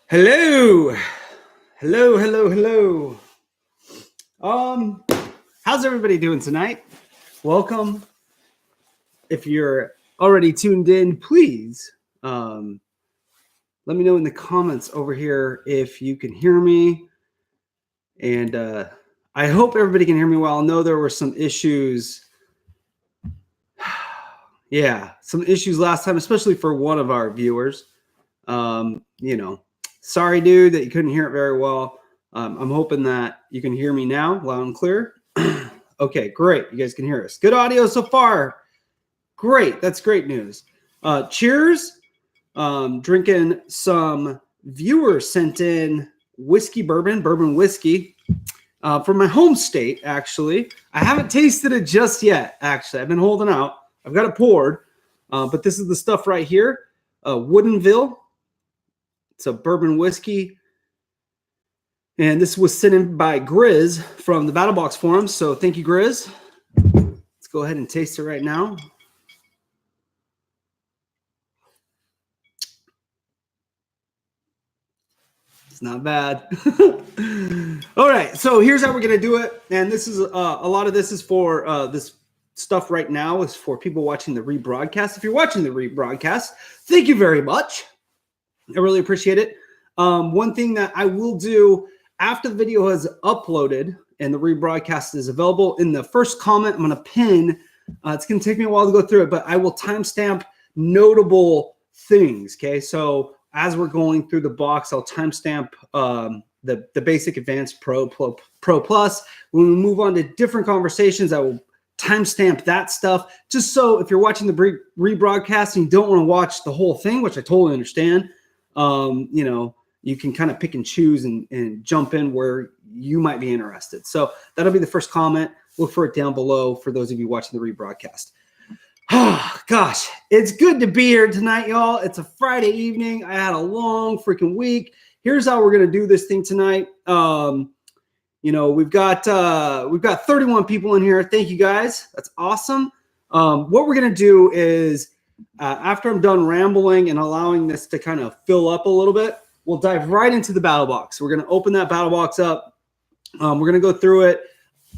Hello. Hello. How's everybody doing tonight? Welcome. If you're already tuned in, please let me know in the comments over here if you can hear me. And I hope everybody can hear me well. I know there were some issues. Yeah, some issues last time, especially for one of our viewers. Sorry, dude, that you couldn't hear it very well. I'm hoping that you can hear me now, loud and clear. Okay, great. You guys can hear us. Good audio so far. Great. That's great news. Cheers. Drinking some viewers sent in bourbon whiskey from my home state, actually. I haven't tasted it just yet, actually. I've been holding out. I've got it poured, but this is the stuff right here. Woodinville. It's a bourbon whiskey. And this was sent in by Grizz from the BattlBox forums. So thank you, Grizz. Let's go ahead and taste it right now. It's not bad. All right. So here's how we're going to do it. And this is a lot of this is for this stuff right now is for people watching the rebroadcast. If you're watching the rebroadcast, thank you very much. I really appreciate it. One thing that I will do after the video has uploaded and the rebroadcast is available, in the first comment, I'm going to pin. It's going to take me a while to go through it, but I will timestamp notable things. Okay, so as we're going through the box, I'll timestamp the basic, advanced, pro plus. When we move on to different conversations, I will timestamp that stuff. Just so if you're watching the rebroadcast and you don't want to watch the whole thing, which I totally understand. You can kind of pick and choose and jump in where you might be interested. So that'll be the first comment. Look for it down below for those of you watching the rebroadcast. Oh, gosh, it's good to be here tonight, y'all. It's a Friday evening. I had a long freaking week. Here's how we're going to do this thing tonight. We've got 31 people in here. Thank you, guys. That's awesome. What we're going to do is after I'm done rambling and allowing this to kind of fill up a little bit, we'll dive right into the battle box. We're going to open that battle box up. We're going to go through it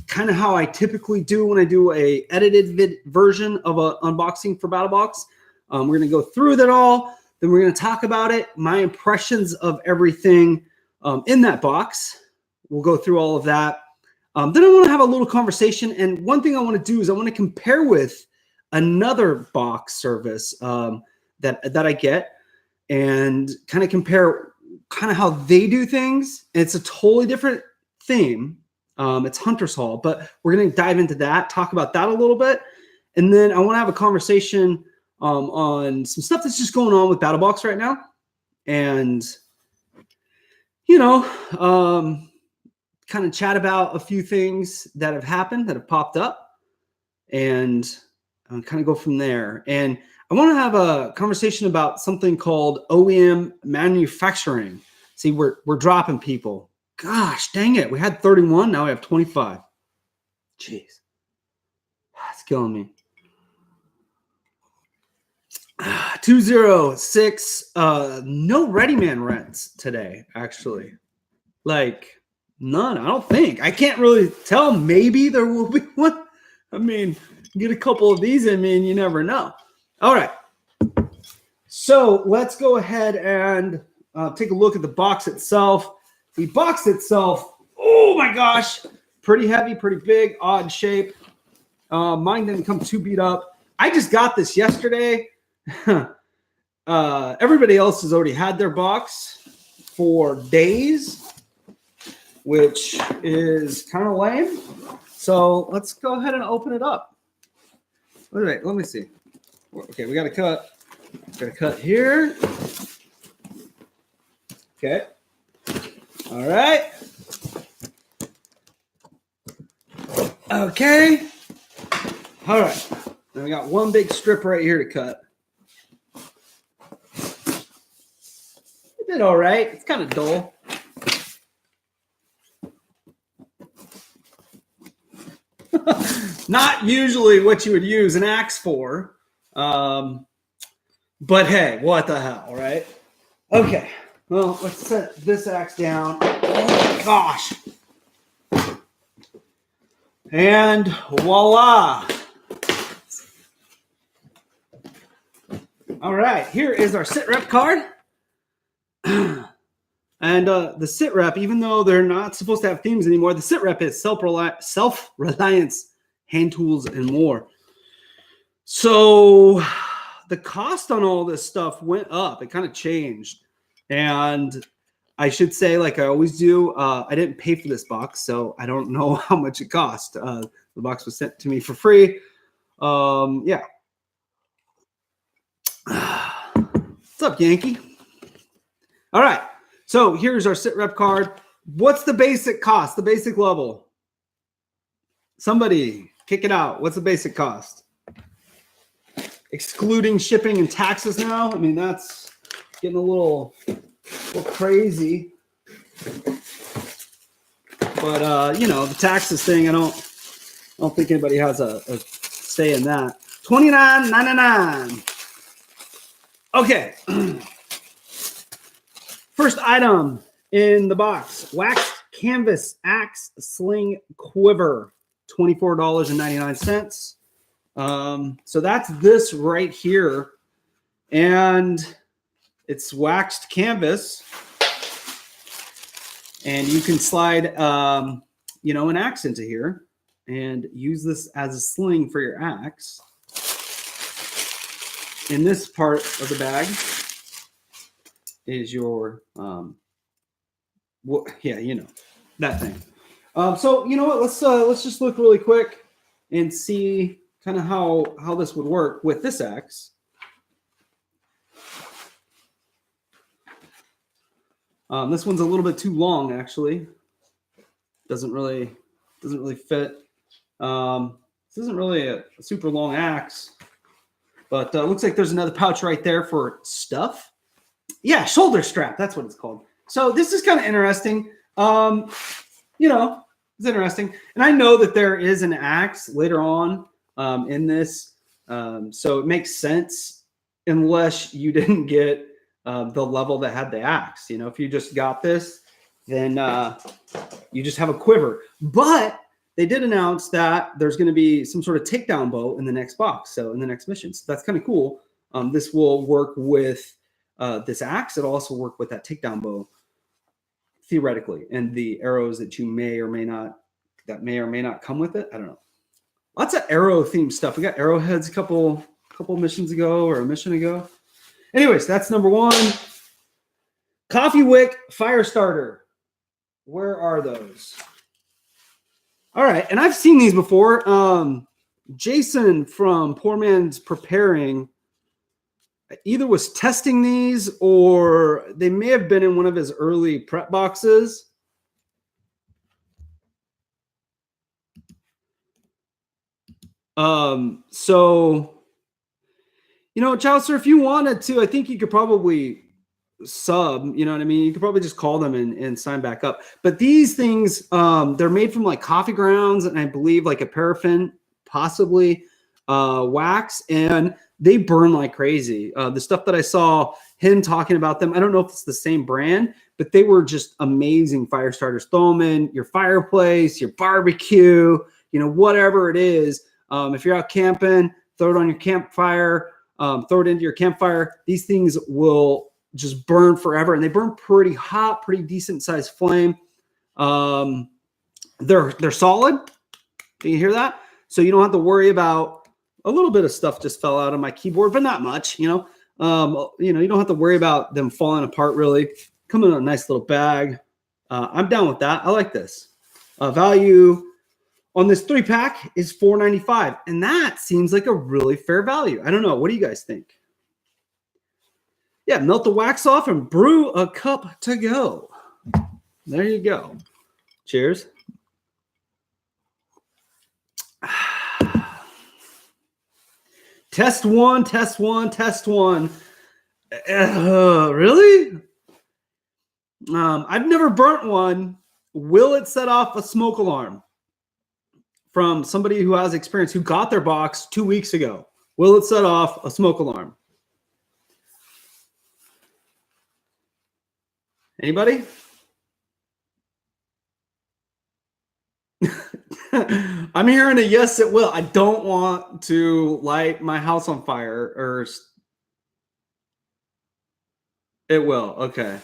kind of how I typically do when I do a edited version of an unboxing for BattlBox. We're going to go through that all. Then we're going to talk about it, my impressions of everything in that box. We'll go through all of that. Then I want to have a little conversation. And one thing I want to do is I want to compare with another box service that I get and kind of compare kind of how they do things. It's a totally different theme. It's Hunters Haul, but we're going to dive into that, talk about that a little bit. And then I want to have a conversation on some stuff that's just going on with BattlBox right now. And, kind of chat about a few things that have happened, that have popped up, and kind of go from there. And I want to have a conversation about something called OEM manufacturing. See, we're dropping people. Gosh, dang it. We had 31. Now we have 25. Jeez. It's killing me. 206. No Ready Man rents today, actually. Like, none, I don't think. I can't really tell. Maybe there will be one. I mean, get a couple of these in me and you never know. All right. So let's go ahead and take a look at the box itself. The box itself, oh my gosh, pretty heavy, pretty big, odd shape. Mine didn't come too beat up. I just got this yesterday. Everybody else has already had their box for days, which is kind of lame. So let's go ahead and open it up. All right, let me see. Okay, we got to cut. Got to cut here. Okay. All right. Okay. All right. Then we got one big strip right here to cut. It did all right. It's kind of dull. Not usually what you would use an axe for. But hey, what the hell, right? Okay. Well, let's set this axe down. Oh my gosh. And voila. All right, here is our sit rep card. And the sit rep, even though they're not supposed to have themes anymore, the sit rep is self-reliance, hand tools, and more. So the cost on all this stuff went up. It kind of changed. And I should say, like I always do, I didn't pay for this box, so I don't know how much it cost. The box was sent to me for free. Yeah. What's up, Yankee? All right. So here's our sit rep card. What's the basic cost, the basic level? Somebody kick it out. What's the basic cost? Excluding shipping and taxes now. I mean, that's getting a little crazy. But, you know, the taxes thing, I don't think anybody has a say in that. $29.99. Okay. First item in the box, waxed canvas axe sling quiver, $24.99. So that's this right here. And it's waxed canvas. And you can slide, you know, an axe into here and use this as a sling for your axe. In this part of the bag is your, yeah, you know, that thing. So you know what? Let's just look really quick and see kind of how this would work with this axe. This one's a little bit too long, actually. Doesn't really fit. This isn't really a super long axe, but looks like there's another pouch right there for stuff. Yeah, shoulder strap. That's what it's called. So this is kind of interesting. You know, it's interesting. And I know that there is an axe later on in this. So it makes sense unless you didn't get the level that had the axe. You know, if you just got this, then you just have a quiver. But they did announce that there's going to be some sort of takedown bow in the next box. So in the next mission. So that's kind of cool. This will work with this axe. It'll also work with that takedown bow, theoretically, and the arrows that you may or may not come with it. I don't know. Lots of arrow themed stuff. We got arrowheads a couple missions ago or a mission ago. Anyways, that's number one. Coffee wick fire starter. Where are those? All right, and I've seen these before. Jason from Poor Man's Preparing either was testing these or they may have been in one of his early prep boxes. So, you know, Chaucer, if you wanted to, I think you could probably sub, you know what I mean? You could probably just call them and sign back up. But these things, they're made from like coffee grounds and I believe like a paraffin, possibly wax, and they burn like crazy. The stuff that I saw him talking about them, I don't know if it's the same brand, but they were just amazing fire starters. Throw them in your fireplace, your barbecue, you know, whatever it is. If you're out camping, throw it on your campfire, throw it into your campfire. These things will just burn forever, and they burn pretty hot, pretty decent sized flame. They're solid. Can you hear that? So you don't have to worry about a little bit of stuff just fell out of my keyboard, but not much, you know. You don't have to worry about them falling apart really. Come in a nice little bag. I'm down with that. I like this. Value on this 3-pack is $4.95, and that seems like a really fair value. I don't know. What do you guys think? Yeah, melt the wax off and brew a cup to go. There you go. Cheers. Test one, test one, test one. Really? I've never burnt one. Will it set off a smoke alarm? From somebody who has experience, who got their box 2 weeks ago. Will it set off a smoke alarm? Anybody? I'm hearing a yes, it will. I don't want to light my house on fire, or it will. Okay.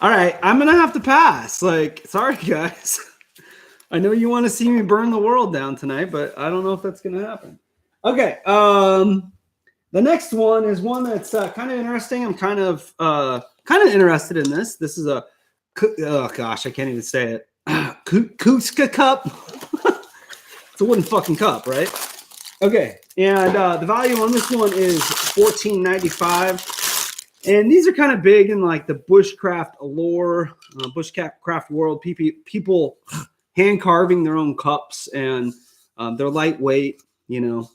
All right. I'm going to have to pass. Like, sorry, guys. I know you want to see me burn the world down tonight, but I don't know if that's going to happen. Okay. The next one is one that's kind of interesting. I'm kind of interested in this. This is a, oh gosh, I can't even say it. Kuska cup. It's a wooden fucking cup, right? Okay, and the value on this one is $14.95. And these are kind of big in like the bushcraft lore, bushcraft world. People hand carving their own cups, and they're lightweight. You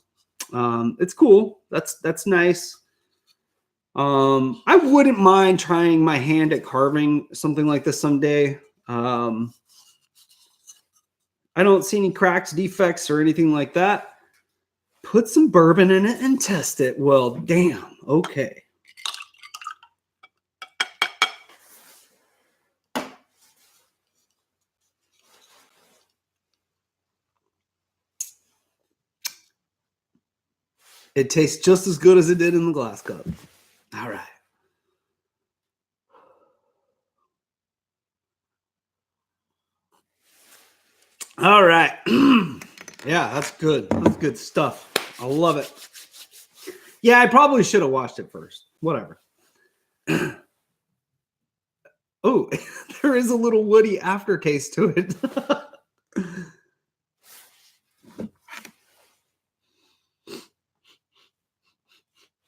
know, it's cool. That's nice. I wouldn't mind trying my hand at carving something like this someday. I don't see any cracks, defects, or anything like that. Put some bourbon in it and test it. Well, damn. Okay. It tastes just as good as it did in the glass cup. All right. All right. Yeah, that's good. That's good stuff. I love it. Yeah, I probably should have watched it first. Whatever. Oh, there is a little woody aftertaste to it.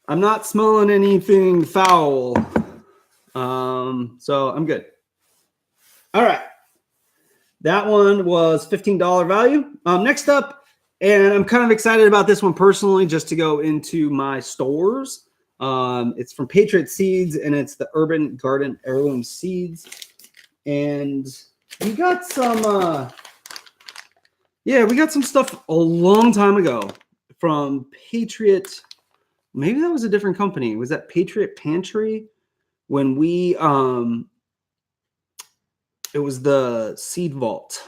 I'm not smelling anything foul. So I'm good. All right. That one was $15 value. Next up, and I'm kind of excited about this one personally, just to go into my stores. It's from Patriot Seeds, and it's the Urban Garden Heirloom Seeds. And we got some, we got some stuff a long time ago from Patriot. Maybe that was a different company. Was that Patriot Pantry? When we, it was the Seed Vault.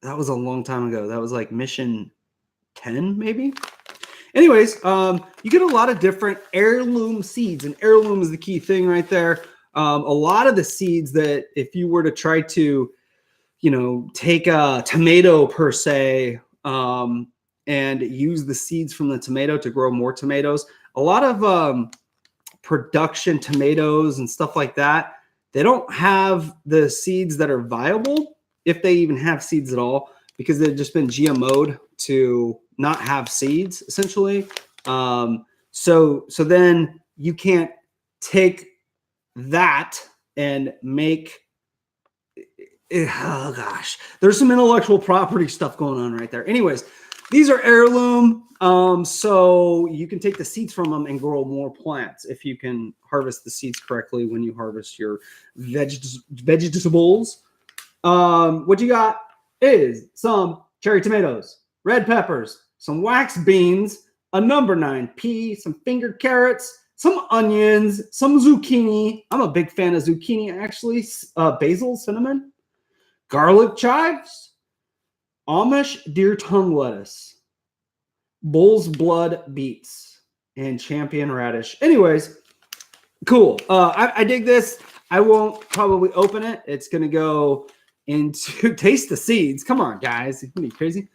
That was a long time ago. That was like Mission 10, maybe? Anyways, you get a lot of different heirloom seeds, and heirloom is the key thing right there. A lot of the seeds that if you were to try to, you know, take a tomato per se, and use the seeds from the tomato to grow more tomatoes, a lot of production tomatoes and stuff like that, they don't have the seeds that are viable, if they even have seeds at all, because they've just been GMO'd to not have seeds, essentially. So then you can't take that and make, oh gosh, there's some intellectual property stuff going on right there. Anyways, these are heirloom, so you can take the seeds from them and grow more plants if you can harvest the seeds correctly when you harvest your vegetables. What you got is some cherry tomatoes, red peppers, some wax beans, a number 9 pea, some fingered carrots, some onions, some zucchini. I'm a big fan of zucchini, actually. Basil, cinnamon, garlic chives, Amish deer tongue lettuce, bull's blood beets, and champion radish. Anyways, cool. I dig this. I won't probably open it. It's going to go into taste the seeds. Come on, guys. Are you crazy?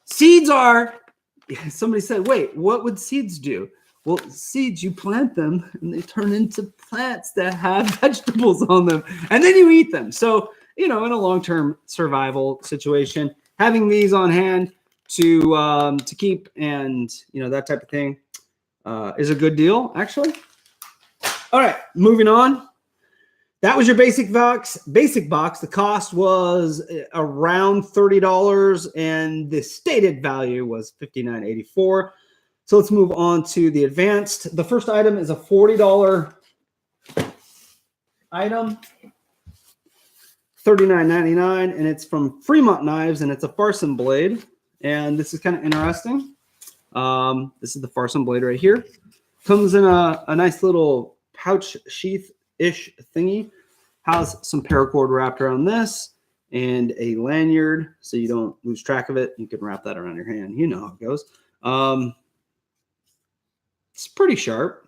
Seeds are, somebody said, wait, what would seeds do? Well, seeds, you plant them and they turn into plants that have vegetables on them, and then you eat them. So, you know, in a long-term survival situation, having these on hand to keep and, you know, that type of thing is a good deal, actually. All right, moving on. That was your basic box. The cost was around $30, and the stated value was $59.84. So let's move on to the advanced. The first item is a $40 item, $39.99, and it's from Fremont Knives, and it's a Farson blade. And this is kind of interesting. This is the Farson blade right here. Comes in a nice little pouch sheath-ish thingy. Has some paracord wrapped around this and a lanyard so you don't lose track of it. You can wrap that around your hand. You know how it goes. It's pretty sharp.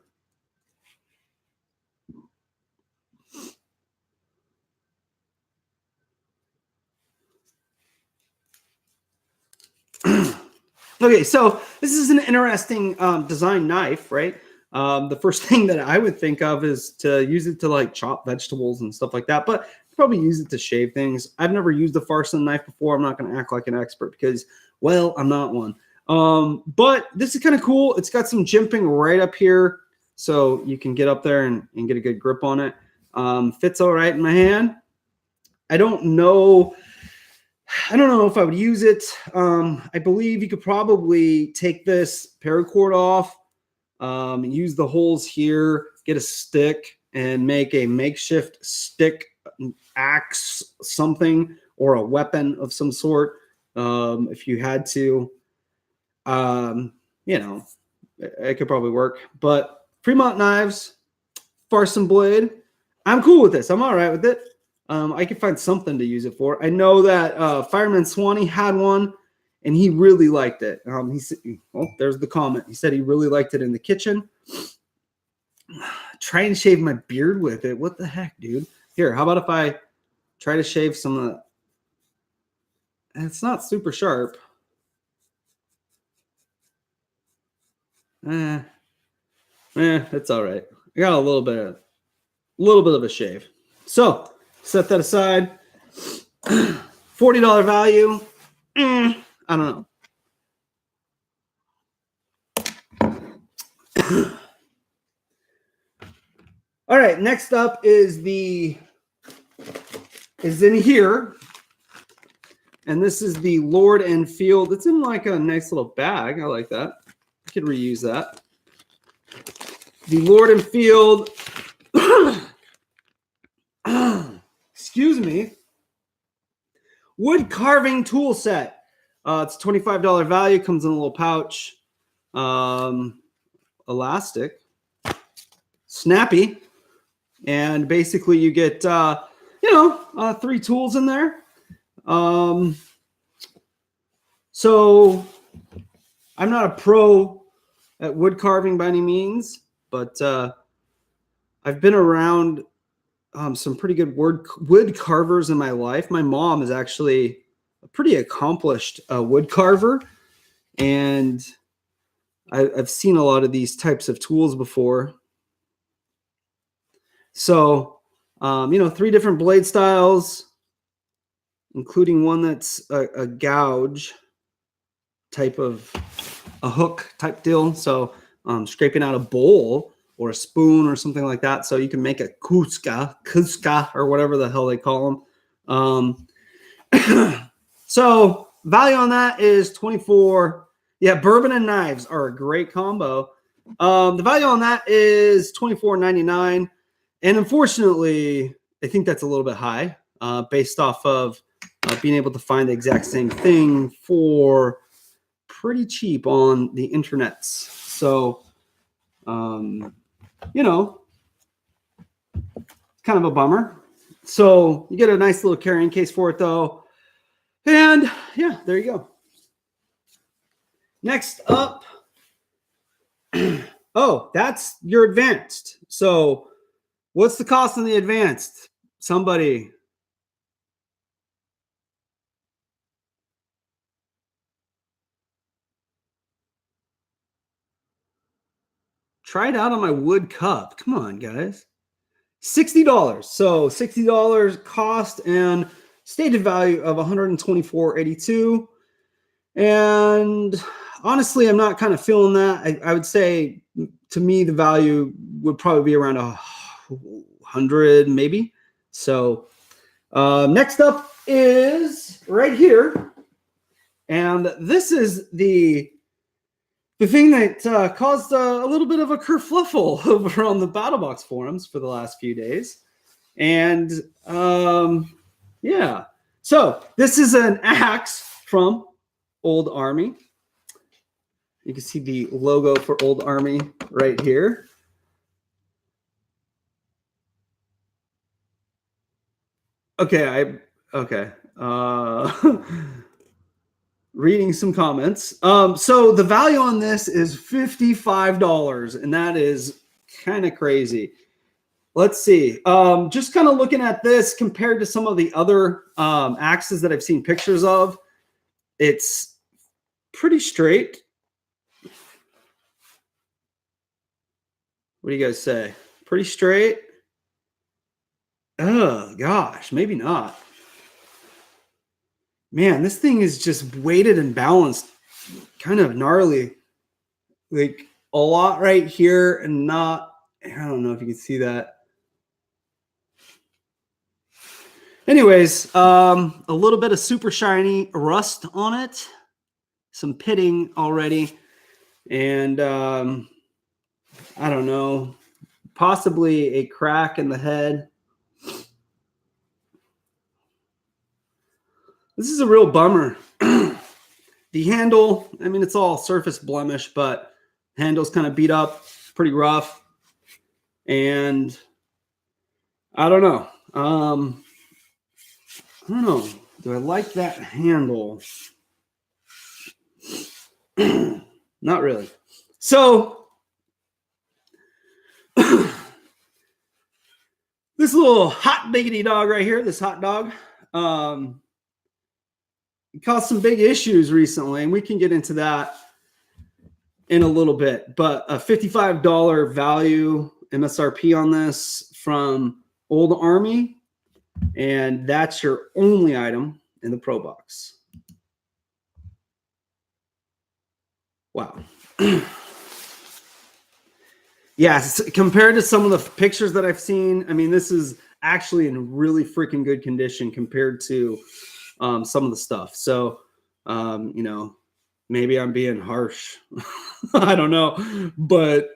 Okay, so this is an interesting design knife, right? The first thing that I would think of is to use it to like chop vegetables and stuff like that, but probably use it to shave things. I've never used a Farson knife before. I'm not going to act like an expert because, well, I'm not one. But this is kind of cool. It's got some jimping right up here, so you can get up there and get a good grip on it. Fits all right in my hand. I don't know if I would use it. I believe you could probably take this paracord off, use the holes here, get a stick, and make a makeshift stick, axe, something, or a weapon of some sort. If you had to, you know, it could probably work. But Fremont knives, Farson blade, I'm cool with this. I'm all right with it. I can find something to use it for. I know that Fireman Swanee had one, and he really liked it. He said, "Oh, there's the comment." He said he really liked it in the kitchen. Try and shave my beard with it. What the heck, dude? Here, how about if I try to shave some of the... And it's not super sharp. It's all right. I got a little bit of a shave. So set that aside. $40 value. I don't know. All right, next up is in here. And this is the Lord and Field. It's in like a nice little bag. I like that. I could reuse that. The Lord and Field. Excuse me. Wood carving tool set. It's $25 value. Comes in a little pouch. Elastic. Snappy. And basically you get, 3 tools in there. So I'm not a pro at wood carving by any means, but I've been around some pretty good wood carvers in my life. My mom is actually a pretty accomplished wood carver, and I've seen a lot of these types of tools before. So, 3 different blade styles, including one that's a gouge type of a hook type deal. So scraping out a bowl or a spoon or something like that. So you can make a kuska or whatever the hell they call them. So value on that is $24. Yeah, bourbon and knives are a great combo. The value on that is $24.99. And unfortunately, I think that's a little bit high based off of being able to find the exact same thing for pretty cheap on the internets. So, kind of a bummer. So you get a nice little carrying case for it though. And yeah, there you go. Next up. Oh, that's your advanced. So what's the cost on the advanced? Somebody. Try it out on my wood cup. Come on, guys. $60. So $60 cost and stated value of $124.82. And honestly, I'm not kind of feeling that. I would say to me, the value would probably be around 100 maybe. So next up is right here. And this is the thing that caused a little bit of a kerfluffle over on the BattlBox forums for the last few days. And yeah, so this is an axe from Old Army. You can see the logo for Old Army right here. Okay, okay. Reading some comments. So the value on this is $55, and that is kind of crazy. Let's see. Just kind of looking at this compared to some of the other axes that I've seen pictures of, it's pretty straight. What do you guys say? Pretty straight? Oh, gosh, maybe not. Man, this thing is just weighted and balanced. Kind of gnarly. Like a lot right here and not, I don't know if you can see that. Anyways, a little bit of super shiny rust on it. Some pitting already. And I don't know, possibly a crack in the head. This is a real bummer. The handle, I mean, it's all surface blemish, but handle's kind of beat up, pretty rough. And I don't know. I don't know. Do I like that handle? Not really. So this little hot biggity dog right here, this hot dog, it caused some big issues recently, and we can get into that in a little bit. But a $55 value MSRP on this from Old Army, and that's your only item in the Pro Box. Wow. Yes, compared to some of the pictures that I've seen, I mean, this is actually in really freaking good condition compared to some of the stuff. So, you know, maybe I'm being harsh. I don't know. But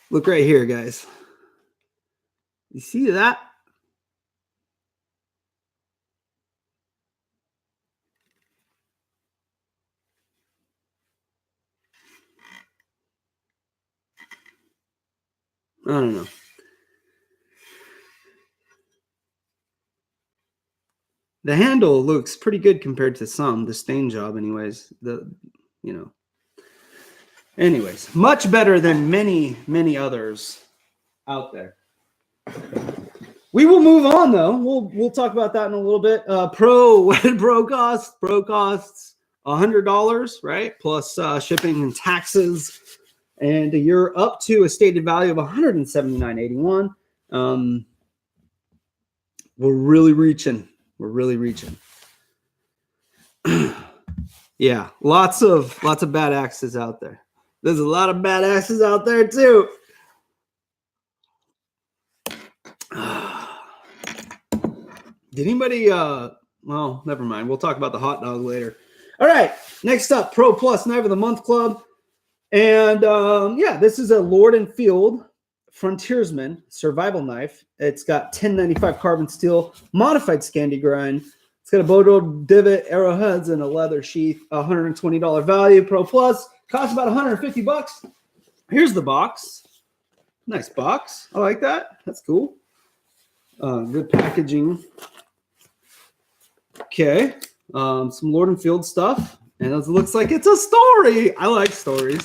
look right here, guys. You see that? I don't know. The handle looks pretty good compared to some, the stain job anyways. Anyways, much better than many others out there. We will move on though. We'll talk about that in a little bit. Pro costs $100, right? Plus shipping and taxes. And you're up to a stated value of $179.81. We're really reaching. Yeah, lots of bad axes out there. There's a lot of bad axes out there too. Did anybody well, never mind. We'll talk about the hot dog later. All right, next up, Pro Plus Knife of the Month Club. And yeah, this is a Lord and Field Frontiersman survival knife. It's got 1095 carbon steel, modified Scandi grind. It's got a Bodo divot, arrowheads, and a leather sheath. $120 value. Pro Plus costs about $150. Here's the box. Nice box. I like that. That's cool. Good packaging. Okay. Some Lord and Field stuff. And it looks like it's a story. I like stories.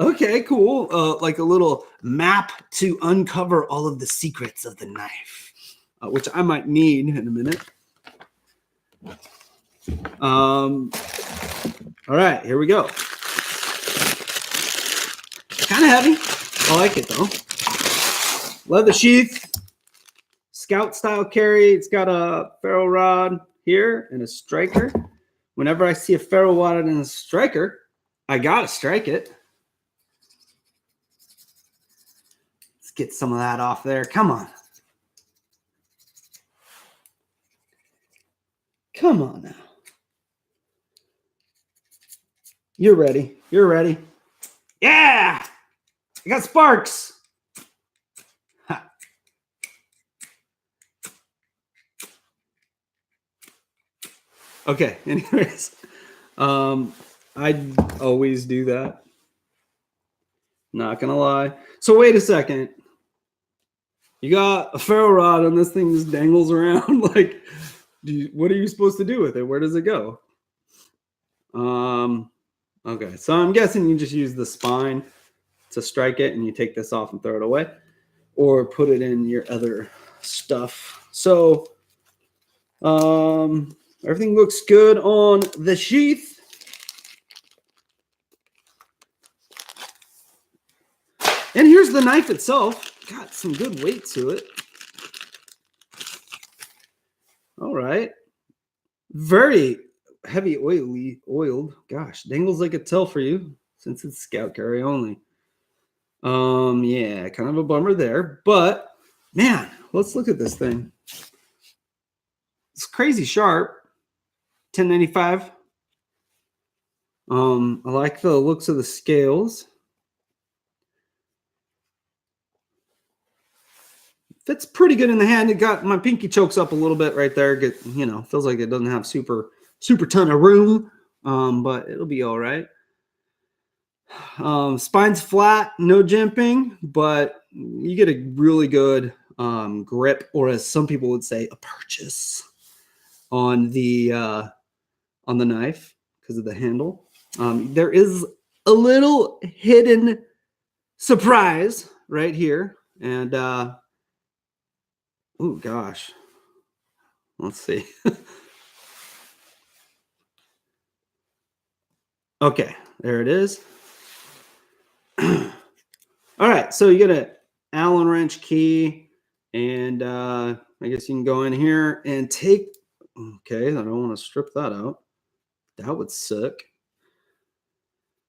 Okay, cool. Like a little map to uncover all of the secrets of the knife, which I might need in a minute. All right, here we go. Kind of heavy. I like it though. Leather sheath. Scout style carry. It's got a ferro rod here and a striker. Whenever I see a ferro rod and a striker, I gotta strike it. Let's get some of that off there. Come on. Come on now. You're ready. You're ready. Yeah! I got sparks. Ha. Okay. Anyways, I always do that. Not gonna lie. So wait a second. You got a ferro rod and this thing just dangles around. Like, what are you supposed to do with it? Where does it go? Okay, so I'm guessing you just use the spine to strike it and you take this off and throw it away, or put it in your other stuff. So everything looks good on the sheath. And here's the knife itself. Got some good weight to it. All right. Very heavy oiled. Gosh, dangles like a tell for you since it's scout carry only. Yeah, kind of a bummer there, but man, let's look at this thing. It's crazy sharp. 1095. I like the looks of the scales. Fits pretty good in the hand. It got my pinky chokes up a little bit right there. Feels like it doesn't have super ton of room, but it'll be all right. Spine's flat, no jimping, but you get a really good grip, or as some people would say, a purchase on the knife because of the handle. There is a little hidden surprise right here, and oh gosh, let's see. Okay, there it is. All right, so you get an Allen wrench key, and I guess you can go in here and take. Okay, I don't want to strip that out. That would suck.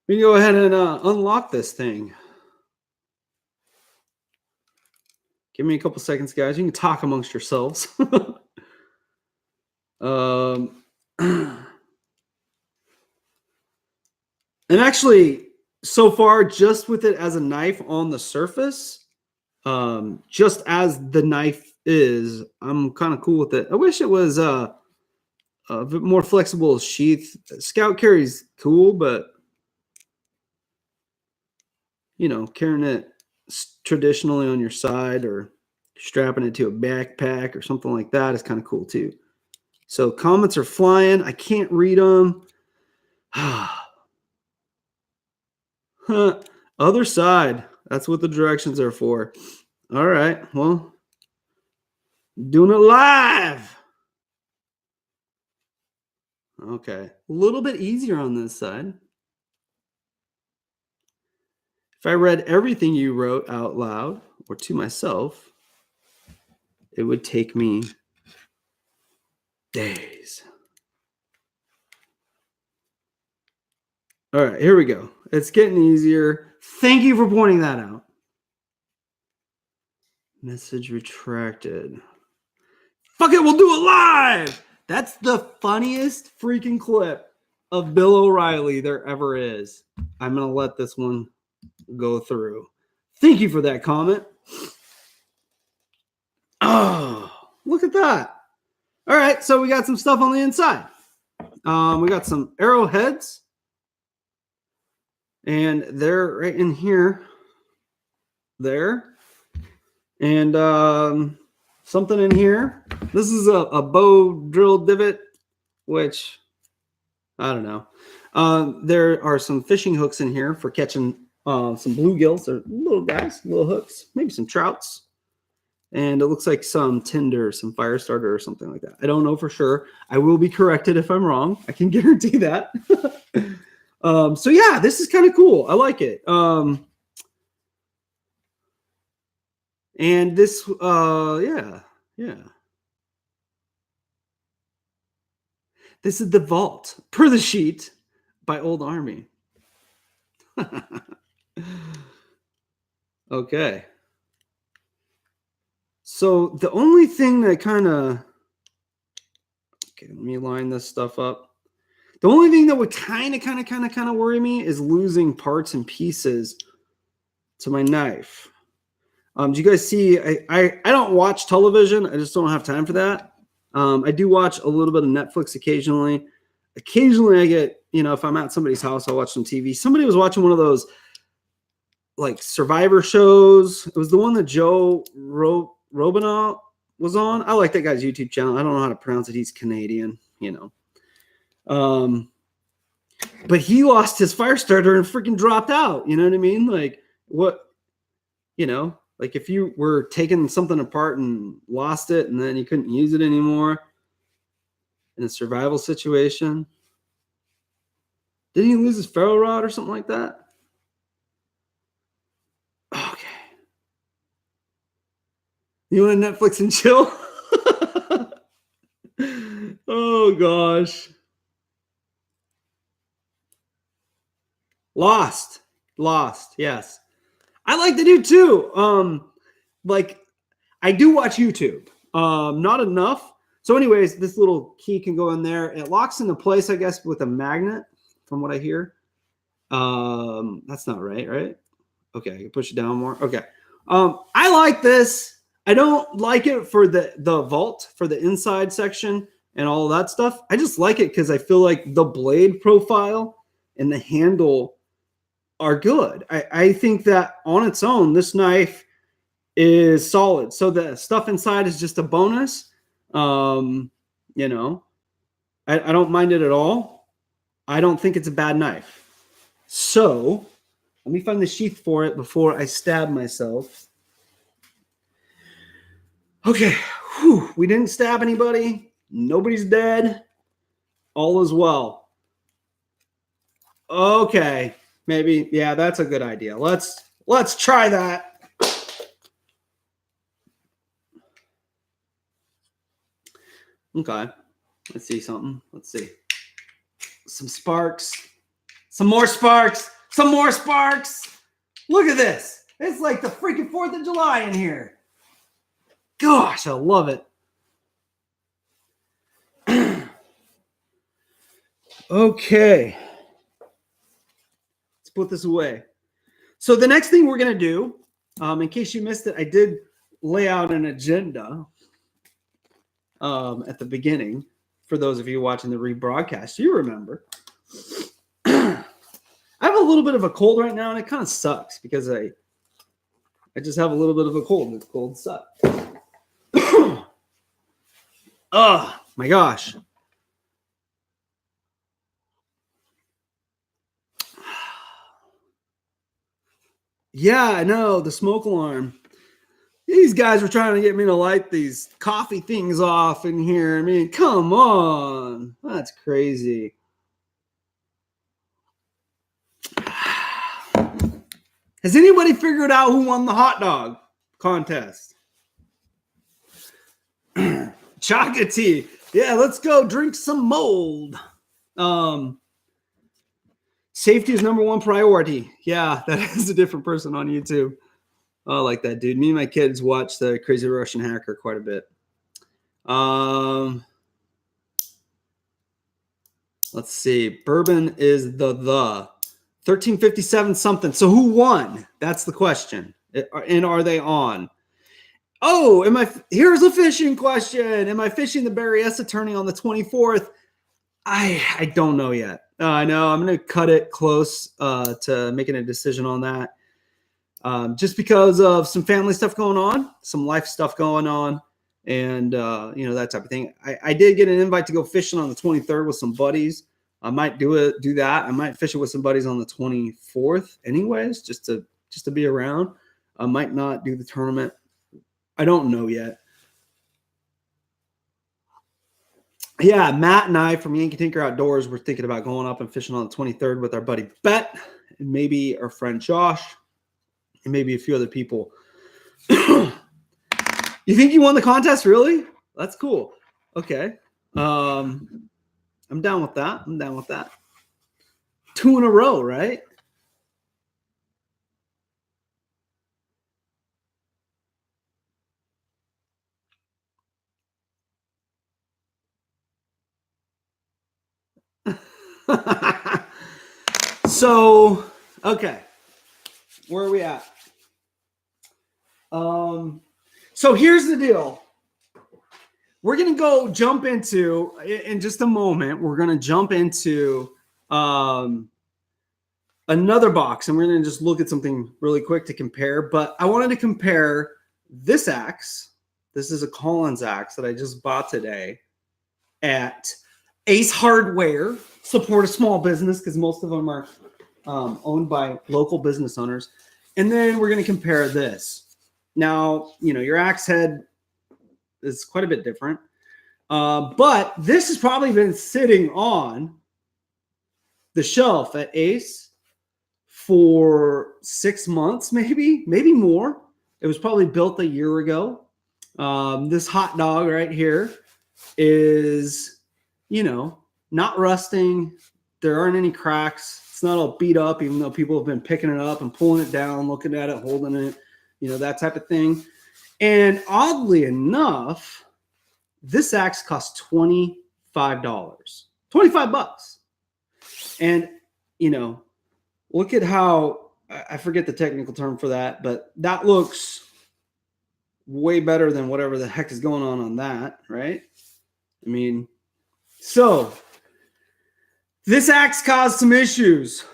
We can go ahead and unlock this thing. Give me a couple seconds, guys. You can talk amongst yourselves. And actually, so far, just with it as a knife on the surface, just as the knife is, I'm kind of cool with it. I wish it was a bit more flexible sheath. Scout carry's cool, but carrying it traditionally on your side or strapping it to a backpack or something like that is kind of cool too. So comments are flying. I can't read them. Other side. That's what the directions are for. All right. Well, doing it live. Okay. A little bit easier on this side. If I read everything you wrote out loud or to myself, it would take me days. All right, here we go. It's getting easier. Thank you for pointing that out. Message retracted. Fuck it, we'll do it live. That's the funniest freaking clip of Bill O'Reilly there ever is. I'm going to let this one go through. Thank you for that comment. Oh, look at that. All right, so we got some stuff on the inside. We got some arrowheads. And they're right in here. There. And something in here. This is a bow drill divot, which I don't know. There are some fishing hooks in here for catching some bluegills or little guys, little hooks, maybe some trouts. And it looks like some tinder, some fire starter or something like that. I don't know for sure. I will be corrected if I'm wrong. I can guarantee that. So yeah, this is kind of cool. I like it. And this, yeah. This is the vault per the sheet by Old Army. Okay. So the only thing that kind of, okay, let me line this stuff up. The only thing that would kind of worry me is losing parts and pieces to my knife. Do you guys see? I don't watch television. I just don't have time for that. I do watch a little bit of Netflix occasionally. Occasionally I get, if I'm at somebody's house, I'll watch some TV. Somebody was watching one of those like Survivor shows. It was the one that Joe Robinaugh was on. I like that guy's YouTube channel. I don't know how to pronounce it. He's Canadian, but he lost his fire starter and freaking dropped out. You know what I mean? Like what, like if you were taking something apart and lost it and then you couldn't use it anymore in a survival situation. Didn't he lose his ferro rod or something like that? Okay. You want to Netflix and chill? Oh, gosh. Lost. Yes. I like to do too. I do watch YouTube. Not enough. So anyways, this little key can go in there. It locks into place, I guess, with a magnet from what I hear. That's not right? Okay, I can push it down more. Okay. I like this. I don't like it for the vault, for the inside section and all of that stuff. I just like it because I feel like the blade profile and the handle are good. I think that on its own, this knife is solid. So the stuff inside is just a bonus. I don't mind it at all. I don't think it's a bad knife. So let me find the sheath for it before I stab myself. Okay. Whew. We didn't stab anybody. Nobody's dead. All is well. Okay. Maybe. Yeah, that's a good idea. Let's try that. Okay. Let's see something. Let's see. Some sparks. Some more sparks. Some more sparks. Look at this. It's like the freaking 4th of July in here. Gosh, I love it. Okay. Let's put this away. So the next thing we're going to do, in case you missed it, I did lay out an agenda at the beginning. For those of you watching the rebroadcast, you remember. I have a little bit of a cold right now, and it kind of sucks because I just have a little bit of a cold, and the cold sucks. Oh, my gosh. Yeah, I know, the smoke alarm. These guys were trying to get me to light these coffee things off in here. I mean, come on. That's crazy. Has anybody figured out who won the hot dog contest? Chocolatey. Yeah, let's go drink some mold. Safety is number one priority. Yeah, that is a different person on YouTube. I like that, dude. Me and my kids watch the Crazy Russian Hacker quite a bit. Let's see. Bourbon is the 1357 something. So who won? That's the question. And are they on? Oh, here's a fishing question. Am I fishing the Berryessa tourney on the 24th? I don't know yet. I know I'm going to cut it close to making a decision on that. Just because of some family stuff going on, some life stuff going on, and that type of thing. I did get an invite to go fishing on the 23rd with some buddies. I might do that. I might fish it with some buddies on the 24th anyways, just to be around. I might not do the tournament. I don't know yet. Yeah, Matt and I from Yankee Tinker Outdoors were thinking about going up and fishing on the 23rd with our buddy Bet and maybe our friend Josh and maybe a few other people. You think you won the contest? Really? That's cool. Okay. I'm down with that. 2 in a row, right? So, okay. Where are we at? So here's the deal. we're going to jump into, in just a moment, we're going to jump into another box, and we're going to just look at something really quick to compare. But I wanted to compare this axe. This is a Collins axe that I just bought today at Ace Hardware. Support a small business because most of them are owned by local business owners. And then we're going to compare this. Now, your axe head is quite a bit different. But this has probably been sitting on the shelf at Ace for 6 months, maybe more. It was probably built a year ago. This hot dog right here is, not rusting. There aren't any cracks. It's not all beat up, even though people have been picking it up and pulling it down, looking at it, holding it, that type of thing. And oddly enough, this axe costs $25. $25. And, look at how, I forget the technical term for that, but that looks way better than whatever the heck is going on that, right? I mean, so this axe caused some issues,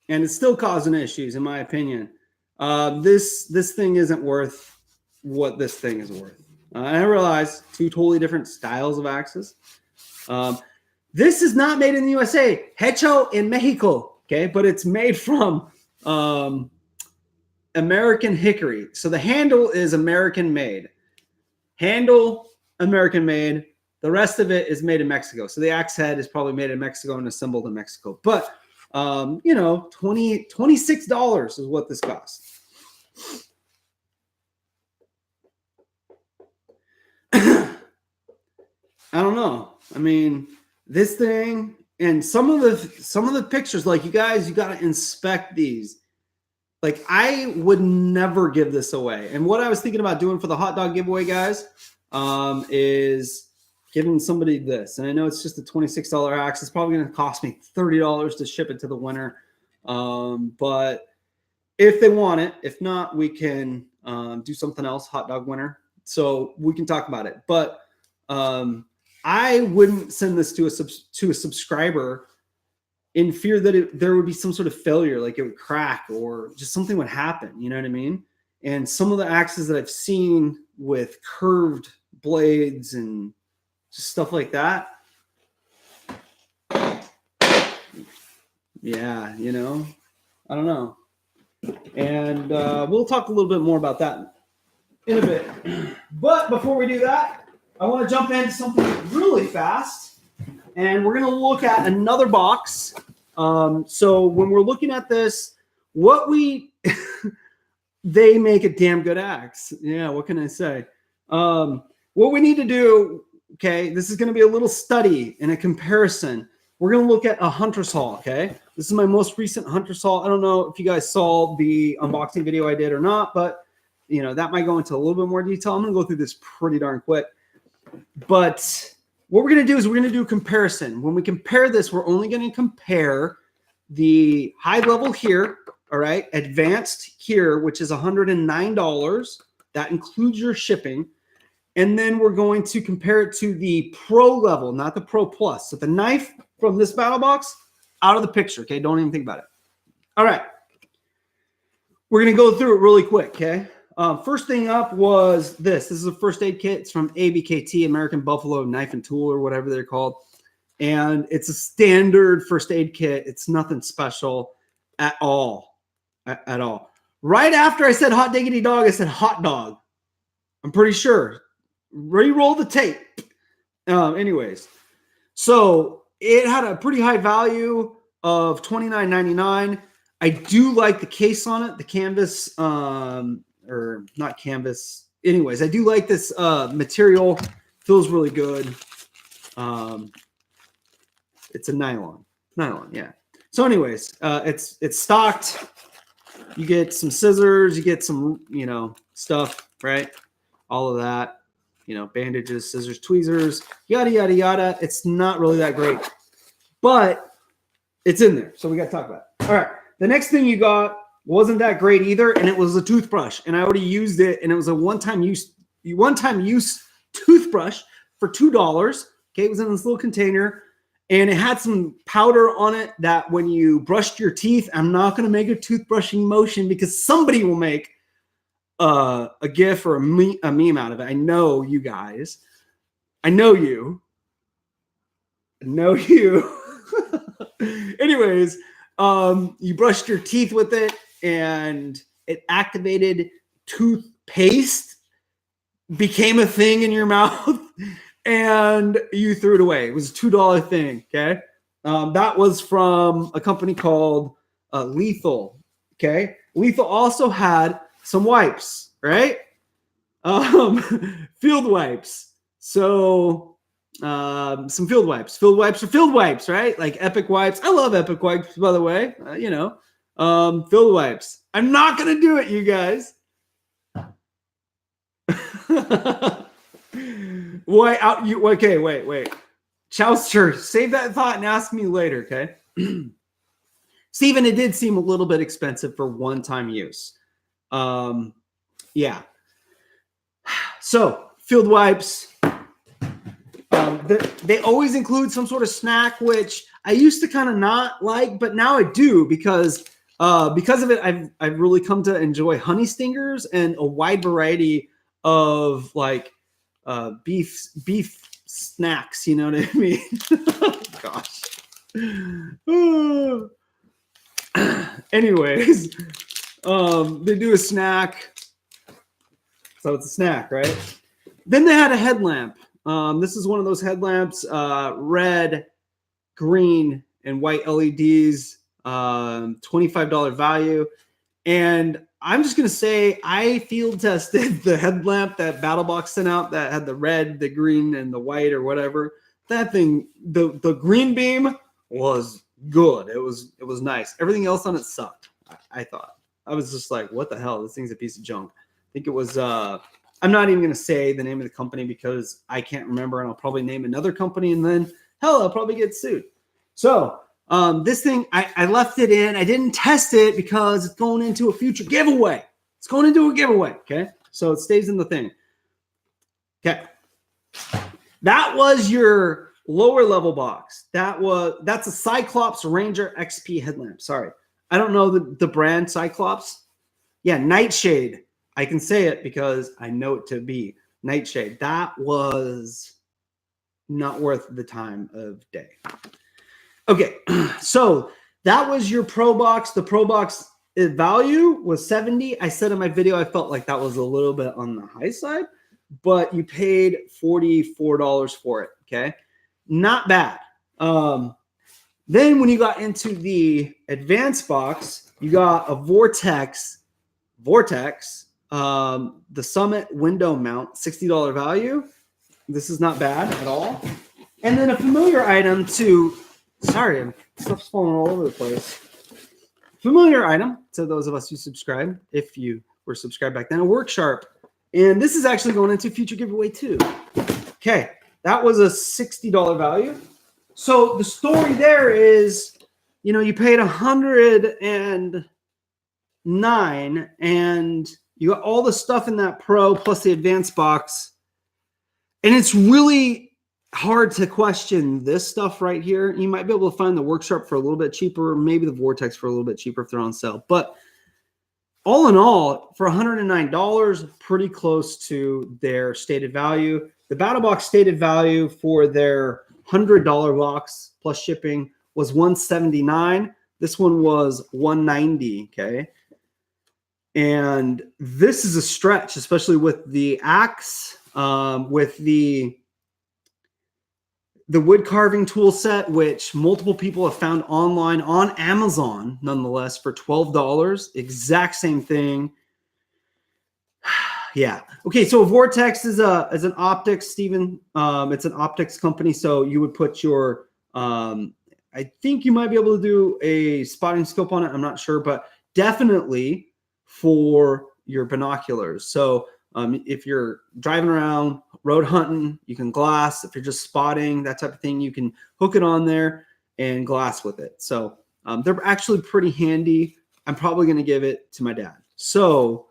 and it's still causing issues, in my opinion. This thing isn't worth what this thing is worth. I realize two totally different styles of axes. This is not made in the USA. Hecho in Mexico, okay? But it's made from American hickory. So the handle is American made. Handle, American made. The rest of it is made in Mexico. So the axe head is probably made in Mexico and assembled in Mexico. But, $26 is what this costs. I don't know. I mean, this thing and some of the pictures, like you got to inspect these. Like I would never give this away. And what I was thinking about doing for the hot dog giveaway, guys, is giving somebody this. And I know it's just a $26 axe. It's probably going to cost me $30 to ship it to the winner. But if they want it, if not, we can do something else, hot dog winner. So we can talk about it. But I wouldn't send this to a subscriber in fear that there would be some sort of failure, like it would crack or just something would happen. You know what I mean? And some of the axes that I've seen with curved blades and just stuff like that. Yeah, I don't know. And we'll talk a little bit more about that in a bit. But before we do that, I want to jump into something really fast. And we're going to look at another box. So when we're looking at this, they make a damn good axe. Yeah, what can I say? What we need to do, okay, this is going to be a little study and a comparison. We're going to look at a Hunter's Haul, okay? This is my most recent Hunter's Haul. I don't know if you guys saw the unboxing video I did or not, but, that might go into a little bit more detail. I'm going to go through this pretty darn quick. But what we're going to do is we're going to do a comparison. When we compare this, we're only going to compare the high level here, all right, advanced here, which is $109. That includes your shipping. And then we're going to compare it to the pro level, not the pro plus. So the knife from this BattlBox, out of the picture, okay? Don't even think about it. All right. We're going to go through it really quick, okay? First thing up was this. This is a first aid kit. It's from ABKT, American Buffalo Knife and Tool, or whatever they're called. And it's a standard first aid kit. It's nothing special at all. At all. Right after I said hot diggity dog, I said hot dog. I'm pretty sure. Re-roll the tape. Anyways, so it had a pretty high value of $29.99. I do like the case on it, the canvas, or not canvas. Anyways, I do like this material. Feels really good. It's a nylon, yeah. So anyways, it's stocked. You get some scissors, you get some, stuff, right? All of that, bandages, scissors, tweezers, yada, yada, yada. It's not really that great, but it's in there. So we got to talk about it. All right. The next thing you got wasn't that great either. And it was a toothbrush, and I already used it. And it was a one-time use toothbrush for $2. Okay, it was in this little container, and it had some powder on it that when you brushed your teeth, I'm not going to make a toothbrushing motion because somebody will make a GIF or a meme out of it. I know you guys. I know you. I know you. Anyways, you brushed your teeth with it, and it activated toothpaste, became a thing in your mouth, and you threw it away. It was a $2 thing, okay? That was from a company called Lethal, okay? Lethal also had some wipes, right? Field wipes. So some field wipes. Field wipes are field wipes, right? Like Epic wipes. I love Epic wipes, by the way. Field wipes. I'm not going to do it, you guys. Okay, wait. Chowster, save that thought and ask me later, okay? Steven, it did seem a little bit expensive for one-time use. Yeah. So, field wipes. They always include some sort of snack, which I used to kind of not like, but now I do because of it. I've really come to enjoy honey stingers and a wide variety of like beef snacks. You know what I mean? Gosh. Anyways, they do a snack, so it's a snack, right? Then they had a headlamp. This is one of those headlamps, red, green, and white LEDs, $25 value. And I'm just going to say I field tested the headlamp that BattlBox sent out that had the red, the green, and the white or whatever. That thing, the green beam was good. It was nice. Everything else on it sucked, I thought. I was just like, what the hell? This thing's a piece of junk. I think it was... I'm not even going to say the name of the company because I can't remember, and I'll probably name another company, and then, hell, I'll probably get sued. So this thing, I left it in. I didn't test it because it's going into a future giveaway. It's going into a giveaway, okay? So it stays in the thing. Okay. That was your lower level box. That's a Cyclops Ranger XP headlamp. Sorry. I don't know the brand Cyclops. Yeah, Nightshade. I can say it because I know it to be Nightshade. That was not worth the time of day. Okay, so that was your Pro Box. The Pro Box value was $70. I said in my video I felt like that was a little bit on the high side, but you paid $44 for it, okay? Not bad. Then when you got into the Advanced Box, you got a Vortex, the Summit window mount, $60 value. This is not bad at all. And then a familiar item to, sorry, stuff's falling all over the place. Familiar item to those of us who subscribe, if you were subscribed back then, a Work Sharp. And this is actually going into future giveaway too. Okay, that was a $60 value. So the story there is, you paid $109 and you got all the stuff in that Pro plus the Advanced Box. And it's really hard to question this stuff right here. You might be able to find the Work Sharp for a little bit cheaper, or maybe the Vortex for a little bit cheaper if they're on sale. But all in all, for $109, pretty close to their stated value. The BattlBox stated value for their $100 box plus shipping was $179. This one was $190, okay? And this is a stretch, especially with the axe, with the wood carving tool set, which multiple people have found online on Amazon, nonetheless, for $12. Exact same thing. Yeah. Okay, so Vortex is an optics, Steven. It's an optics company, so you would put your I think you might be able to do a spotting scope on it. I'm not sure, but definitely for your binoculars. So if you're driving around, road hunting, you can glass. If you're just spotting, that type of thing, you can hook it on there and glass with it. So they're actually pretty handy. I'm probably going to give it to my dad. So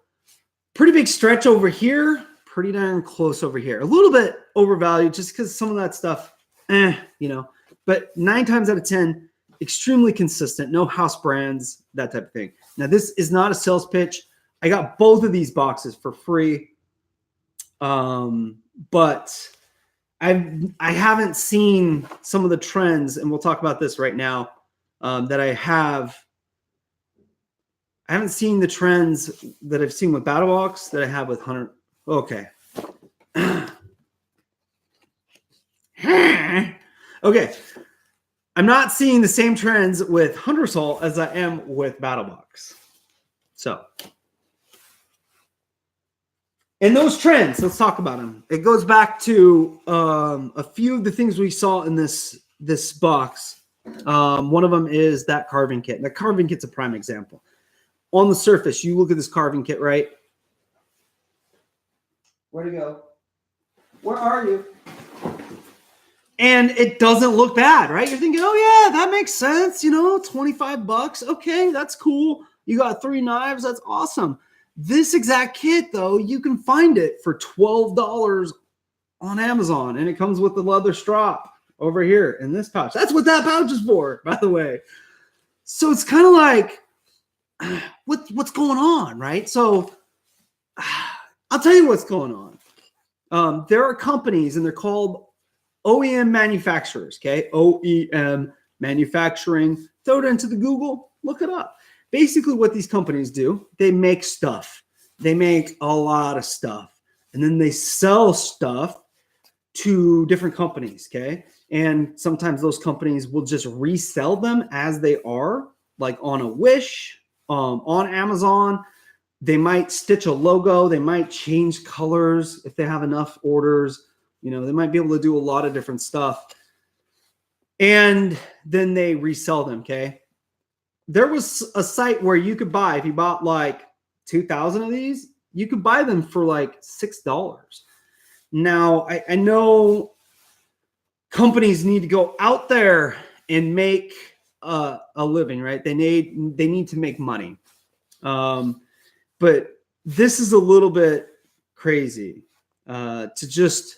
pretty big stretch over here. pretty darn close over here. A little bit overvalued just because some of that stuff, but 9 times out of 10, extremely consistent, no house brands, that type of thing. Now, this is not a sales pitch. I got both of these boxes for free. But I haven't seen some of the trends, and we'll talk about this right now, that I haven't seen the trends that I've seen with BattlBox that I have with Hunter. Okay. Okay. I'm not seeing the same trends with Hunters Haul as I am with BattlBox. So, and those trends, let's talk about them. It goes back to a few of the things we saw in this box. One of them is that carving kit. The carving kit's a prime example. On the surface, you look at this carving kit, right? Where'd it go? Where are you? And it doesn't look bad, right? You're thinking, oh yeah, that makes sense. $25. Okay, that's cool. You got 3 knives. That's awesome. This exact kit, though, you can find it for $12 on Amazon, and it comes with the leather strap over here in this pouch. That's what that pouch is for, by the way. So it's kind of like, what's going on, right? So I'll tell you what's going on. There are companies, and they're called OEM manufacturers, okay? OEM manufacturing. Throw it into the Google, look it up. Basically what these companies do, they make stuff. They make a lot of stuff. And then they sell stuff to different companies, okay? And sometimes those companies will just resell them as they are, like on a Wish, on Amazon. They might stitch a logo. They might change colors if they have enough orders. They might be able to do a lot of different stuff. And then they resell them, okay? There was a site where you could buy, if you bought like 2,000 of these, you could buy them for like $6. Now, I know companies need to go out there and make a living, right? They need to make money. But this is a little bit crazy to just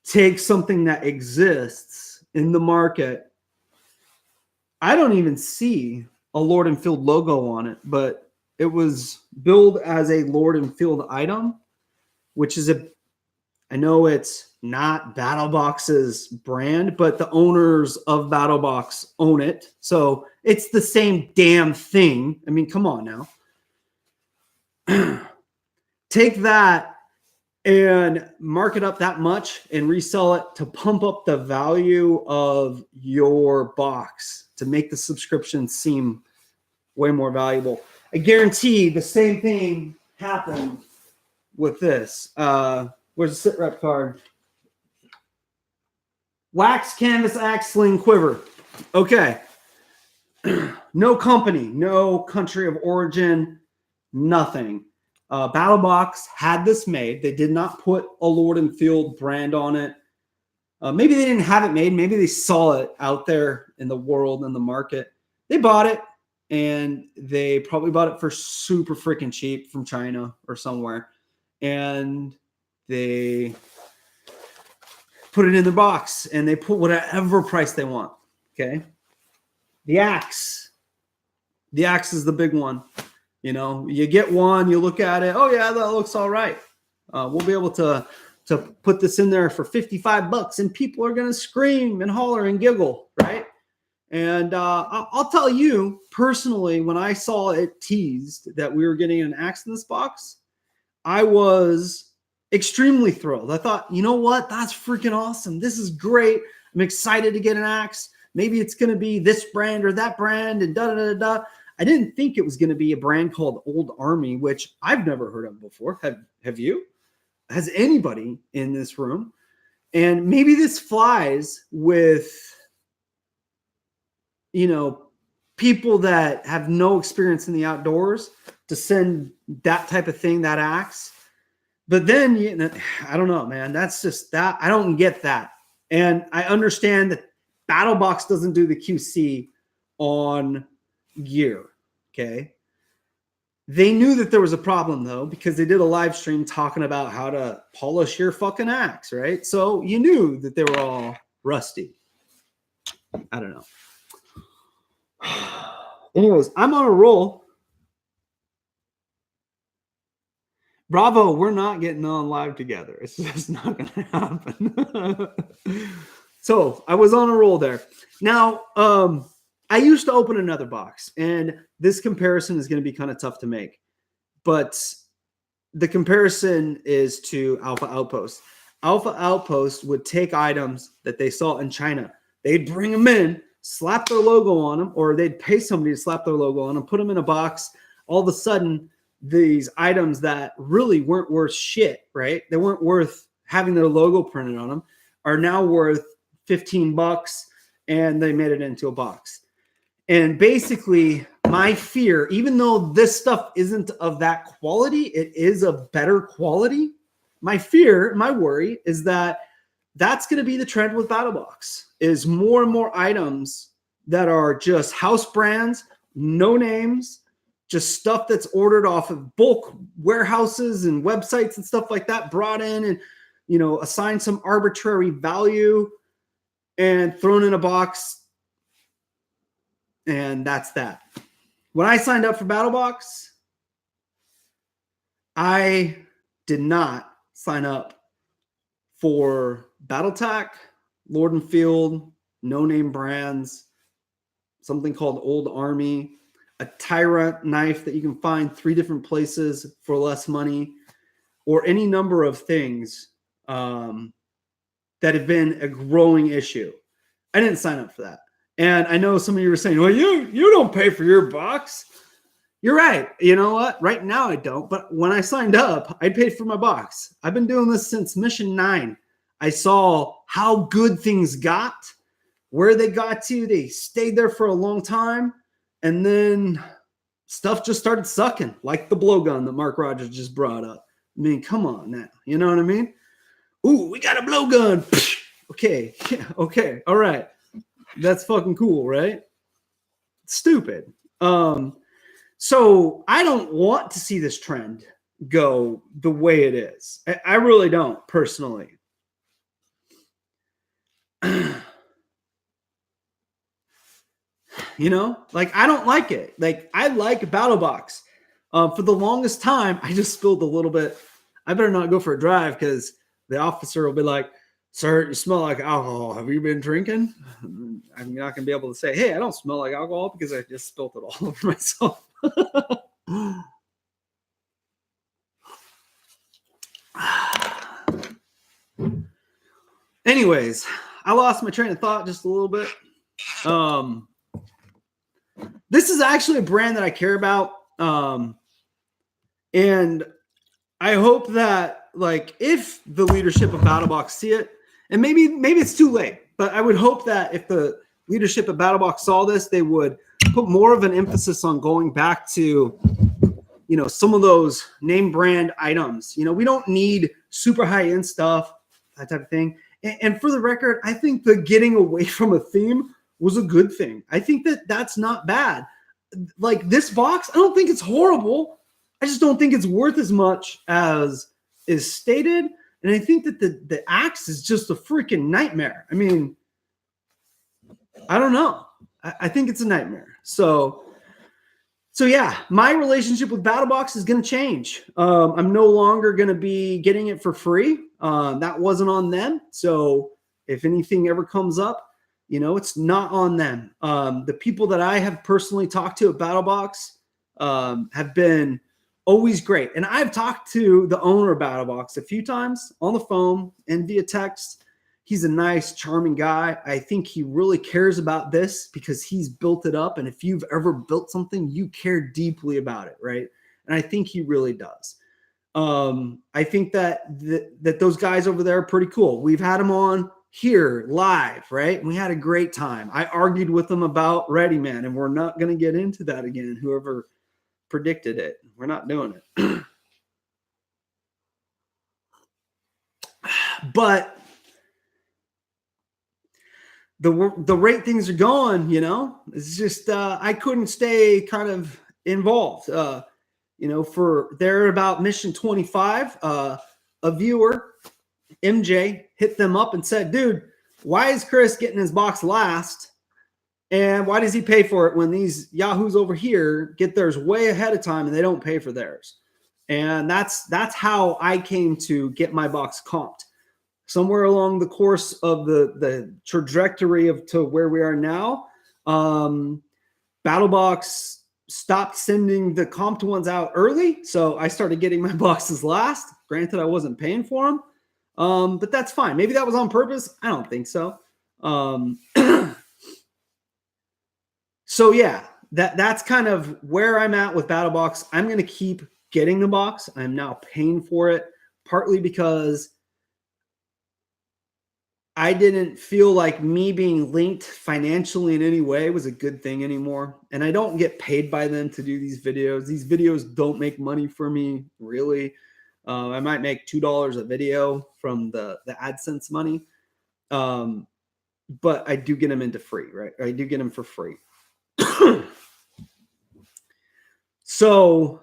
take something that exists in the market. I don't even see a Lord and Field logo on it, but it was billed as a Lord and Field item, which is I know it's not BattlBox's brand, but the owners of BattlBox own it. So it's the same damn thing. I mean, come on now. Take that and mark it up that much and resell it to pump up the value of your box, to make the subscription seem way more valuable. I guarantee the same thing happened with this. Where's the sit rep card? Wax, canvas, axe, sling, quiver. Okay. No company, no country of origin, nothing. BattlBox had this made. They did not put a Lord and Field brand on it. Maybe they didn't have it made. Maybe they saw it out there in the world, in the market. They bought it, and they probably bought it for super freaking cheap from China or somewhere. And they put it in their box, and they put whatever price they want, okay? The axe. The axe is the big one. You get one, you look at it. Oh, yeah, that looks all right. We'll be able to put this in there for $55, and people are going to scream and holler and giggle, right? And I'll tell you personally, when I saw it teased that we were getting an axe in this box, I was extremely thrilled. I thought, you know what? That's freaking awesome. This is great. I'm excited to get an axe. Maybe it's going to be this brand or that brand and da-da-da-da. I didn't think it was going to be a brand called Old Army, which I've never heard of before. Have you? Has anybody in this room? And maybe this flies with, people that have no experience in the outdoors to send that type of thing, that axe. But then, I don't know, man. That's just that. I don't get that. And I understand that BattlBox doesn't do the QC on gear, okay? They knew that there was a problem, though, because they did a live stream talking about how to polish your fucking axe, right? So you knew that they were all rusty. I don't know. Anyways, I'm on a roll. Bravo, we're not getting on live together. It's just not going to happen. So I was on a roll there. Now, I used to open another box, and this comparison is going to be kind of tough to make. But the comparison is to Alpha Outpost. Alpha Outpost would take items that they saw in China. They'd bring them in, slap their logo on them, or they'd pay somebody to slap their logo on them, put them in a box. All of a sudden, these items that really weren't worth shit, right? They weren't worth having their logo printed on them, are now worth $15, and they made it into a box. And basically, my fear, even though this stuff isn't of that quality, it is a better quality. My fear, my worry is that that's going to be the trend with BattlBox, is more and more items that are just house brands, no names, just stuff that's ordered off of bulk warehouses and websites and stuff like that, brought in and, you know, assigned some arbitrary value and thrown in a box. And that's that. When I signed up for BattlBox, I did not sign up for BattleTech, Lord and Field, no-name brands, something called Old Army, a Tyrant knife that you can find 3 different places for less money, or any number of things that have been a growing issue. I didn't sign up for that. And I know some of you are saying, well, you don't pay for your box. You're right. You know what? Right now I don't. But when I signed up, I paid for my box. I've been doing this since Mission 9. I saw how good things got, where they got to. They stayed there for a long time. And then stuff just started sucking, like the blowgun that Mark Rogers just brought up. I mean, come on now. You know what I mean? Ooh, we got a blowgun. Okay. Yeah, okay. All right. That's fucking cool, right? Stupid. So I don't want to see this trend go the way it is. I really don't, personally. You know, like, I don't like it. Like, I like BattlBox. For the longest time, I just spilled a little bit. I better not go for a drive because the officer will be like, sir, you smell like alcohol. Have you been drinking? I'm not going to be able to say, hey, I don't smell like alcohol because I just spilled it all over myself. Anyways, I lost my train of thought just a little bit. This is actually a brand that I care about. And I hope that, like, if the leadership of BattlBox see it, and maybe it's too late, but I would hope that if the leadership of BattlBox saw this, they would put more of an emphasis on going back to, you know, some of those name brand items. You know, we don't need super high end stuff, that type of thing. And for the record, I think the getting away from a theme was a good thing. I think that that's not bad. Like, this box, I don't think it's horrible. I just don't think it's worth as much as is stated. And I think that the axe is just a freaking nightmare. I mean, I don't know. I think it's a nightmare. So yeah, my relationship with BattlBox is going to change. I'm no longer going to be getting it for free. That wasn't on them. So if anything ever comes up, you know, it's not on them. The people that I have personally talked to at BattlBox have been always great. And I've talked to the owner of BattlBox a few times on the phone and via text. He's a nice, charming guy. I think he really cares about this because he's built it up. And if you've ever built something, you care deeply about it, right? And I think he really does. I think that those guys over there are pretty cool. We've had them on here live, right? And we had a great time. I argued with them about Ready Man, and we're not going to get into that again. Whoever predicted it, we're not doing it. But the rate things are going, you know, it's just I couldn't stay kind of involved. You for they're about mission 25. A viewer, MJ, hit them up and said, dude, why is Chris getting his box last? And why does he pay for it when these yahoos over here get theirs way ahead of time and they don't pay for theirs? And that's how I came to get my box comped. Somewhere along the course of the trajectory to where we are now, BattlBox stopped sending the comped ones out early. So I started getting my boxes last. Granted, I wasn't paying for them, but that's fine. Maybe that was on purpose. I don't think so. So yeah, that's kind of where I'm at with BattlBox. I'm going to keep getting the box. I'm now paying for it, partly because I didn't feel like me being linked financially in any way was a good thing anymore. And I don't get paid by them to do these videos. These videos don't make money for me, really. I might make $2 a video from the AdSense money. But I do get them into free, right? I do get them for free. So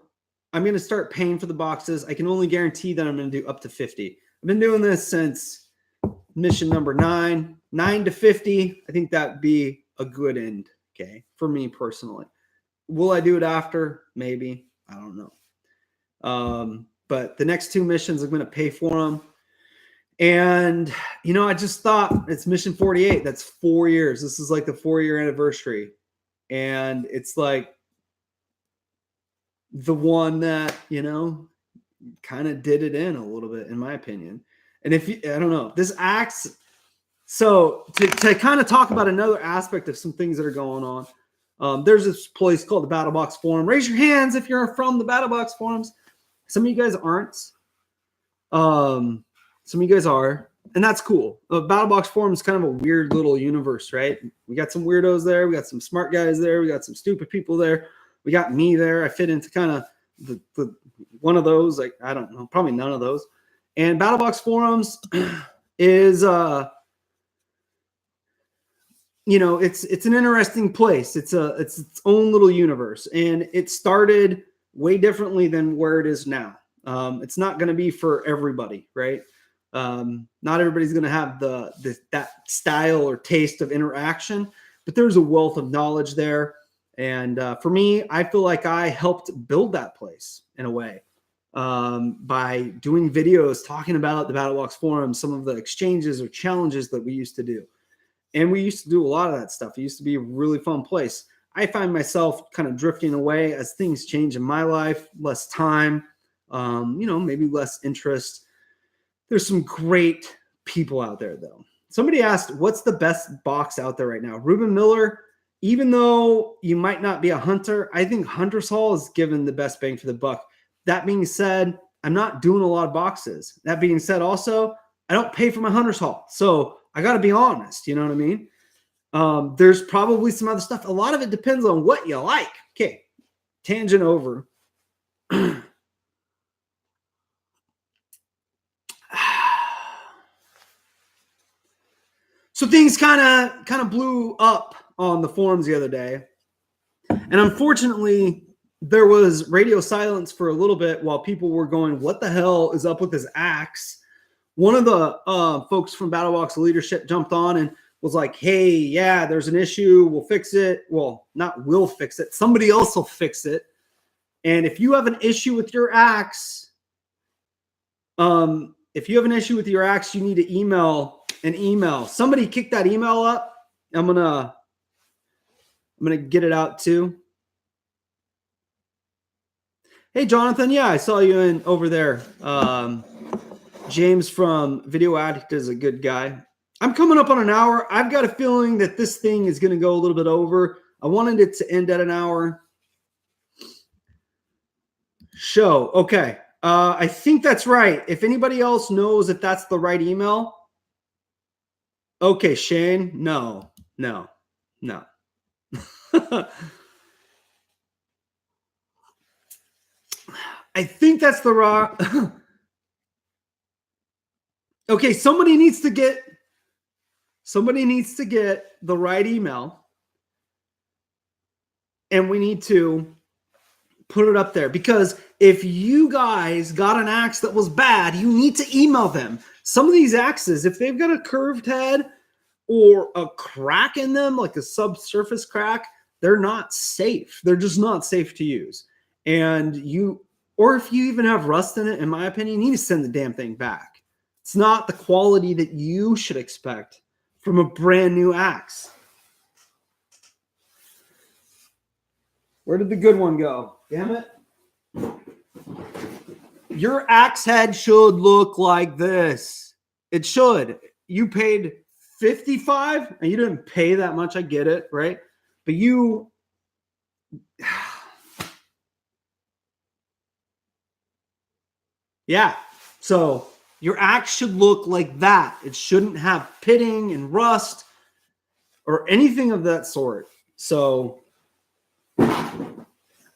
I'm going to start paying for the boxes. I can only guarantee that I'm going to do up to 50. I've been doing this since mission number 9 to 50. I think that'd be a good end. Okay. For me personally, will I do it after? Maybe. I don't know. But the next 2 missions, I'm going to pay for them. And, I just thought it's mission 48. That's 4 years. This is like the 4-year anniversary. And it's like the one that, kind of did it in a little bit, in my opinion. And I don't know, this acts. So to kind of talk about another aspect of some things that are going on, there's this place called the BattlBox Forum. Raise your hands if you're from the BattlBox Forums. Some of you guys aren't. Some of you guys are, and that's cool. BattlBox Forum is kind of a weird little universe, right? We got some weirdos there. We got some smart guys there. We got some stupid people there. We got me there. I fit into kind of the one of those. Like, I don't know, probably none of those. And BattlBox Forums is, it's an interesting place. It's its own little universe, and it started way differently than where it is now. It's not going to be for everybody, right? Not everybody's going to have that style or taste of interaction, but there's a wealth of knowledge there. And for me, I feel like I helped build that place in a way by doing videos talking about the BattlBox Forum, some of the exchanges or challenges that we used to do. And we used to do a lot of that stuff. It used to be a really fun place. I find myself kind of drifting away as things change in my life, less time, maybe less interest. There's some great people out there, though. Somebody asked, what's the best box out there right now? Ruben Miller, even though you might not be a hunter, I think Hunters Haul is given the best bang for the buck. That being said, I'm not doing a lot of boxes. That being said, also, I don't pay for my Hunters Haul. So I got to be honest. You know what I mean? There's probably some other stuff. A lot of it depends on what you like. Okay. Tangent over. So things kind of blew up on the forums the other day. And unfortunately, there was radio silence for a little bit while people were going, what the hell is up with this axe? One of the folks from BattlBox leadership jumped on and was like, hey, yeah, there's an issue. We'll fix it. Well, not we'll fix it. Somebody else will fix it. And if you have an issue with your axe, you need to email an email. Somebody kick that email up. I'm gonna get it out too. Hey, Jonathan. Yeah, I saw you in over there. James from Video Addict is a good guy. I'm coming up on an hour. I've got a feeling that this thing is going to go a little bit over. I wanted it to end at an hour. Show. Okay. I think that's right. If anybody else knows if that's the right email. Okay, Shane. No. I think that's the wrong. Okay, somebody needs to get the right email, and we need to put it up there, because if you guys got an axe that was bad, you need to email them. Some of these axes, if they've got a curved head or a crack in them, like a subsurface crack, they're not safe. They're just not safe to use. And or if you even have rust in it, in my opinion, you need to send the damn thing back. It's not the quality that you should expect from a brand new axe. Where did the good one go? Damn it. Your axe head should look like this. It should. You paid $55 and you didn't pay that much. I get it, right? But you... Yeah. So your axe should look like that. It shouldn't have pitting and rust or anything of that sort. So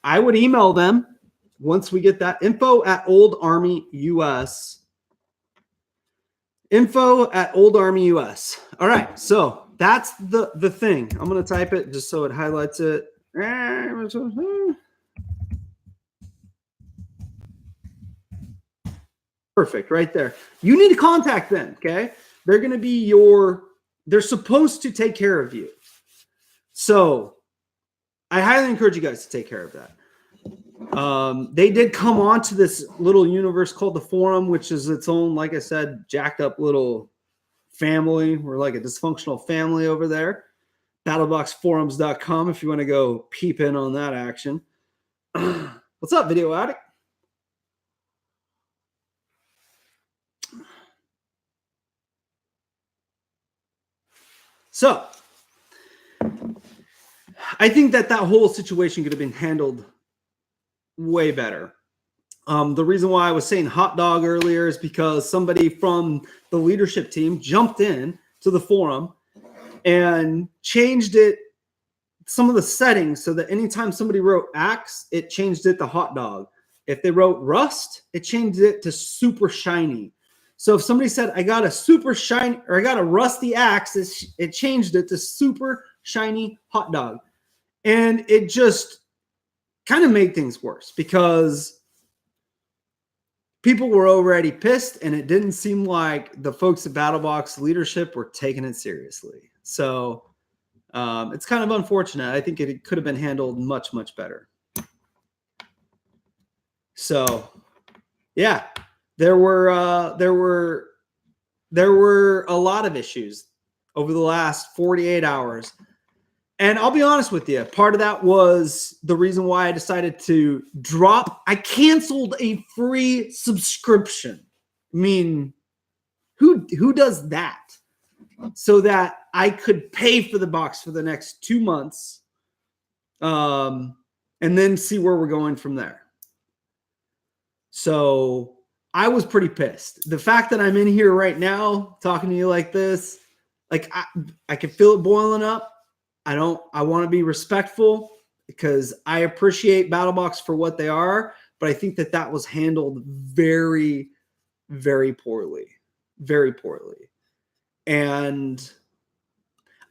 I would email them once we get that. Info at Old Army US. Info at Old Army US. All right. So that's the thing. I'm going to type it just so it highlights it. Perfect. Right there. You need to contact them. Okay. They're going to be they're supposed to take care of you. So I highly encourage you guys to take care of that. They did come on to this little universe called the forum, which is its own, like I said, jacked up little family. We're like a dysfunctional family over there. BattlBoxForums.com if you want to go peep in on that action. What's up, Video Addict? So I think that whole situation could have been handled way better. The reason why I was saying hot dog earlier is because somebody from the leadership team jumped in to the forum and changed it, some of the settings, so that anytime somebody wrote axe, it changed it to hot dog. If they wrote rust, it changed it to super shiny. So if somebody said, I got a super shiny, or I got a rusty axe, it changed it to super shiny hot dog. And it just kind of made things worse because people were already pissed, and it didn't seem like the folks at BattlBox leadership were taking it seriously. So it's kind of unfortunate. I think it could have been handled much, much better. So yeah, there were a lot of issues over the last 48 hours. And I'll be honest with you, part of that was the reason why I decided to drop. I canceled a free subscription. I mean, who does that? So that I could pay for the box for the next 2 months, and then see where we're going from there. So I was pretty pissed. The fact that I'm in here right now talking to you like this, like I can feel it boiling up. I want to be respectful because I appreciate BattlBox for what they are, but I think that was handled very, very poorly, very poorly. And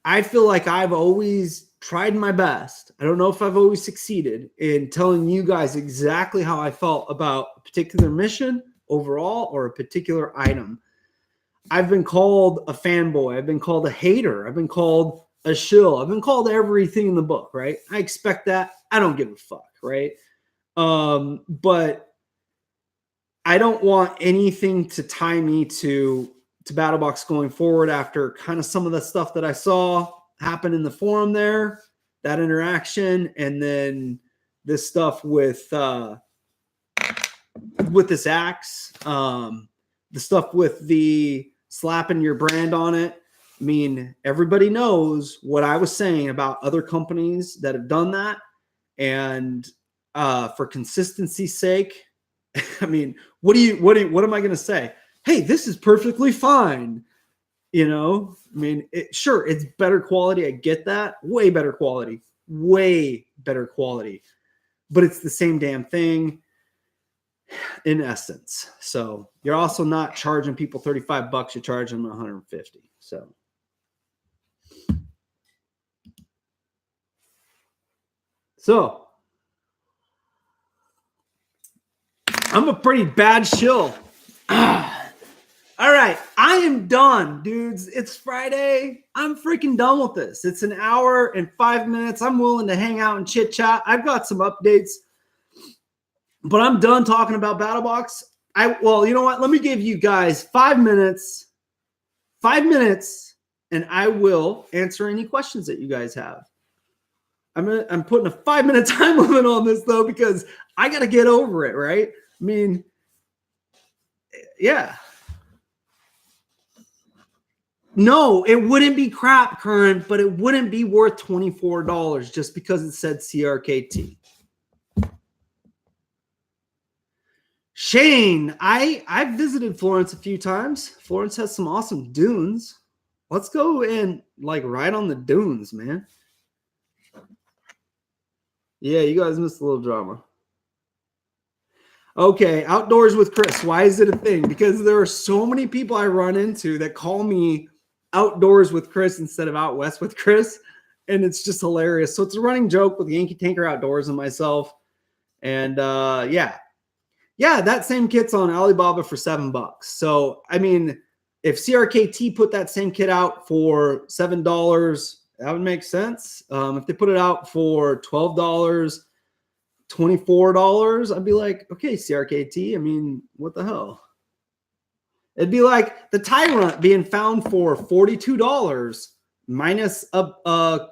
I feel like I've always tried my best. I don't know if I've always succeeded in telling you guys exactly how I felt about a particular mission overall or a particular item. I've been called a fanboy. I've been called a hater. I've been called a shill. I've been called everything in the book, right? I expect that. I don't give a fuck, right? But I don't want anything to tie me to BattlBox going forward after kind of some of the stuff that I saw happen in the forum there, that interaction, and then this stuff with this axe, the stuff with the slapping your brand on it. I mean, everybody knows what I was saying about other companies that have done that. And for consistency's sake, I mean, what am I going to say? Hey, this is perfectly fine. You know, I mean, sure, it's better quality. I get that. Way better quality. Way better quality. But it's the same damn thing in essence. So you're also not charging people $35. You're charging them 150. So I'm a pretty bad shill. All right, I am done, dudes. It's Friday. I'm freaking done with this. It's an hour and 5 minutes. I'm willing to hang out and chit chat. I've got some updates, but I'm done talking about BattlBox. Well, you know what? Let me give you guys 5 minutes. 5 minutes, and I will answer any questions that you guys have. I'm putting a 5 minute time limit on this though, because I got to get over it, right? I mean, yeah. No, it wouldn't be crap current, but it wouldn't be worth $24 just because it said CRKT. Shane, I've visited Florence a few times. Florence has some awesome dunes. Let's go and like ride on the dunes, man. Yeah, you guys missed a little drama. Okay, outdoors with Chris. Why is it a thing? Because there are so many people I run into that call me outdoors with Chris instead of out west with Chris, and it's just hilarious. So it's a running joke with Yankee Tanker Outdoors and myself. And yeah, that same kit's on Alibaba for $7. So I mean, if CRKT put that same kit out for $7, that would make sense. If they put it out for $12, $24, I'd be like, okay, CRKT. I mean, what the hell? It'd be like the Tyrant being found for $42 minus a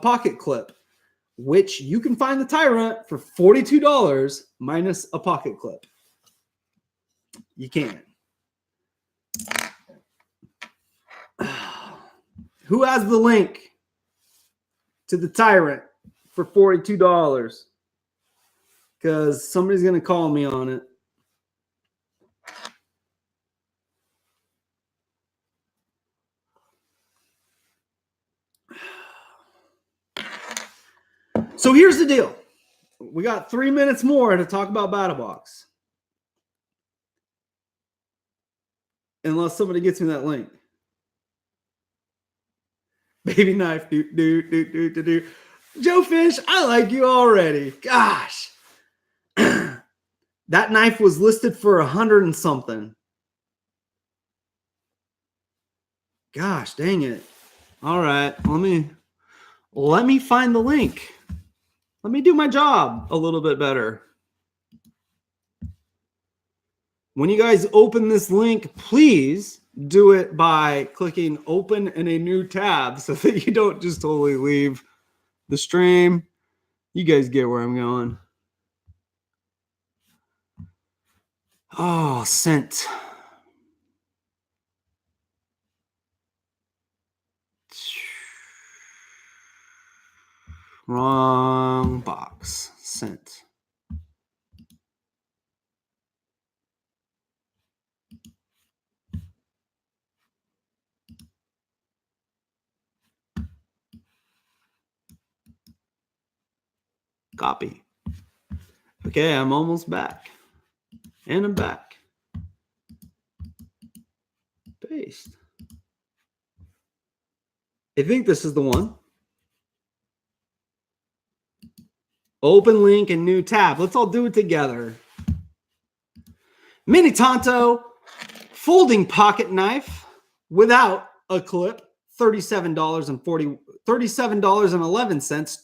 pocket clip, which you can find the Tyrant for $42 minus a pocket clip. You can. Who has the link to the Tyrant for $42? Because somebody's going to call me on it. So here's the deal. We got 3 minutes more to talk about BattlBox. Unless somebody gets me that link. Baby knife. Do. Joe Fish, I like you already. Gosh. That knife was listed for 100 and something. Gosh, dang it. All right, let me find the link. Let me do my job a little bit better. When you guys open this link, please do it by clicking open in a new tab so that you don't just totally leave the stream. You guys get where I'm going. Oh, sent. Wrong box. Sent. Copy. Okay, I'm almost back. And I'm back. Paste. I think this is the one. Open link and new tab. Let's all do it together. Mini Tonto folding pocket knife without a clip, $37.11.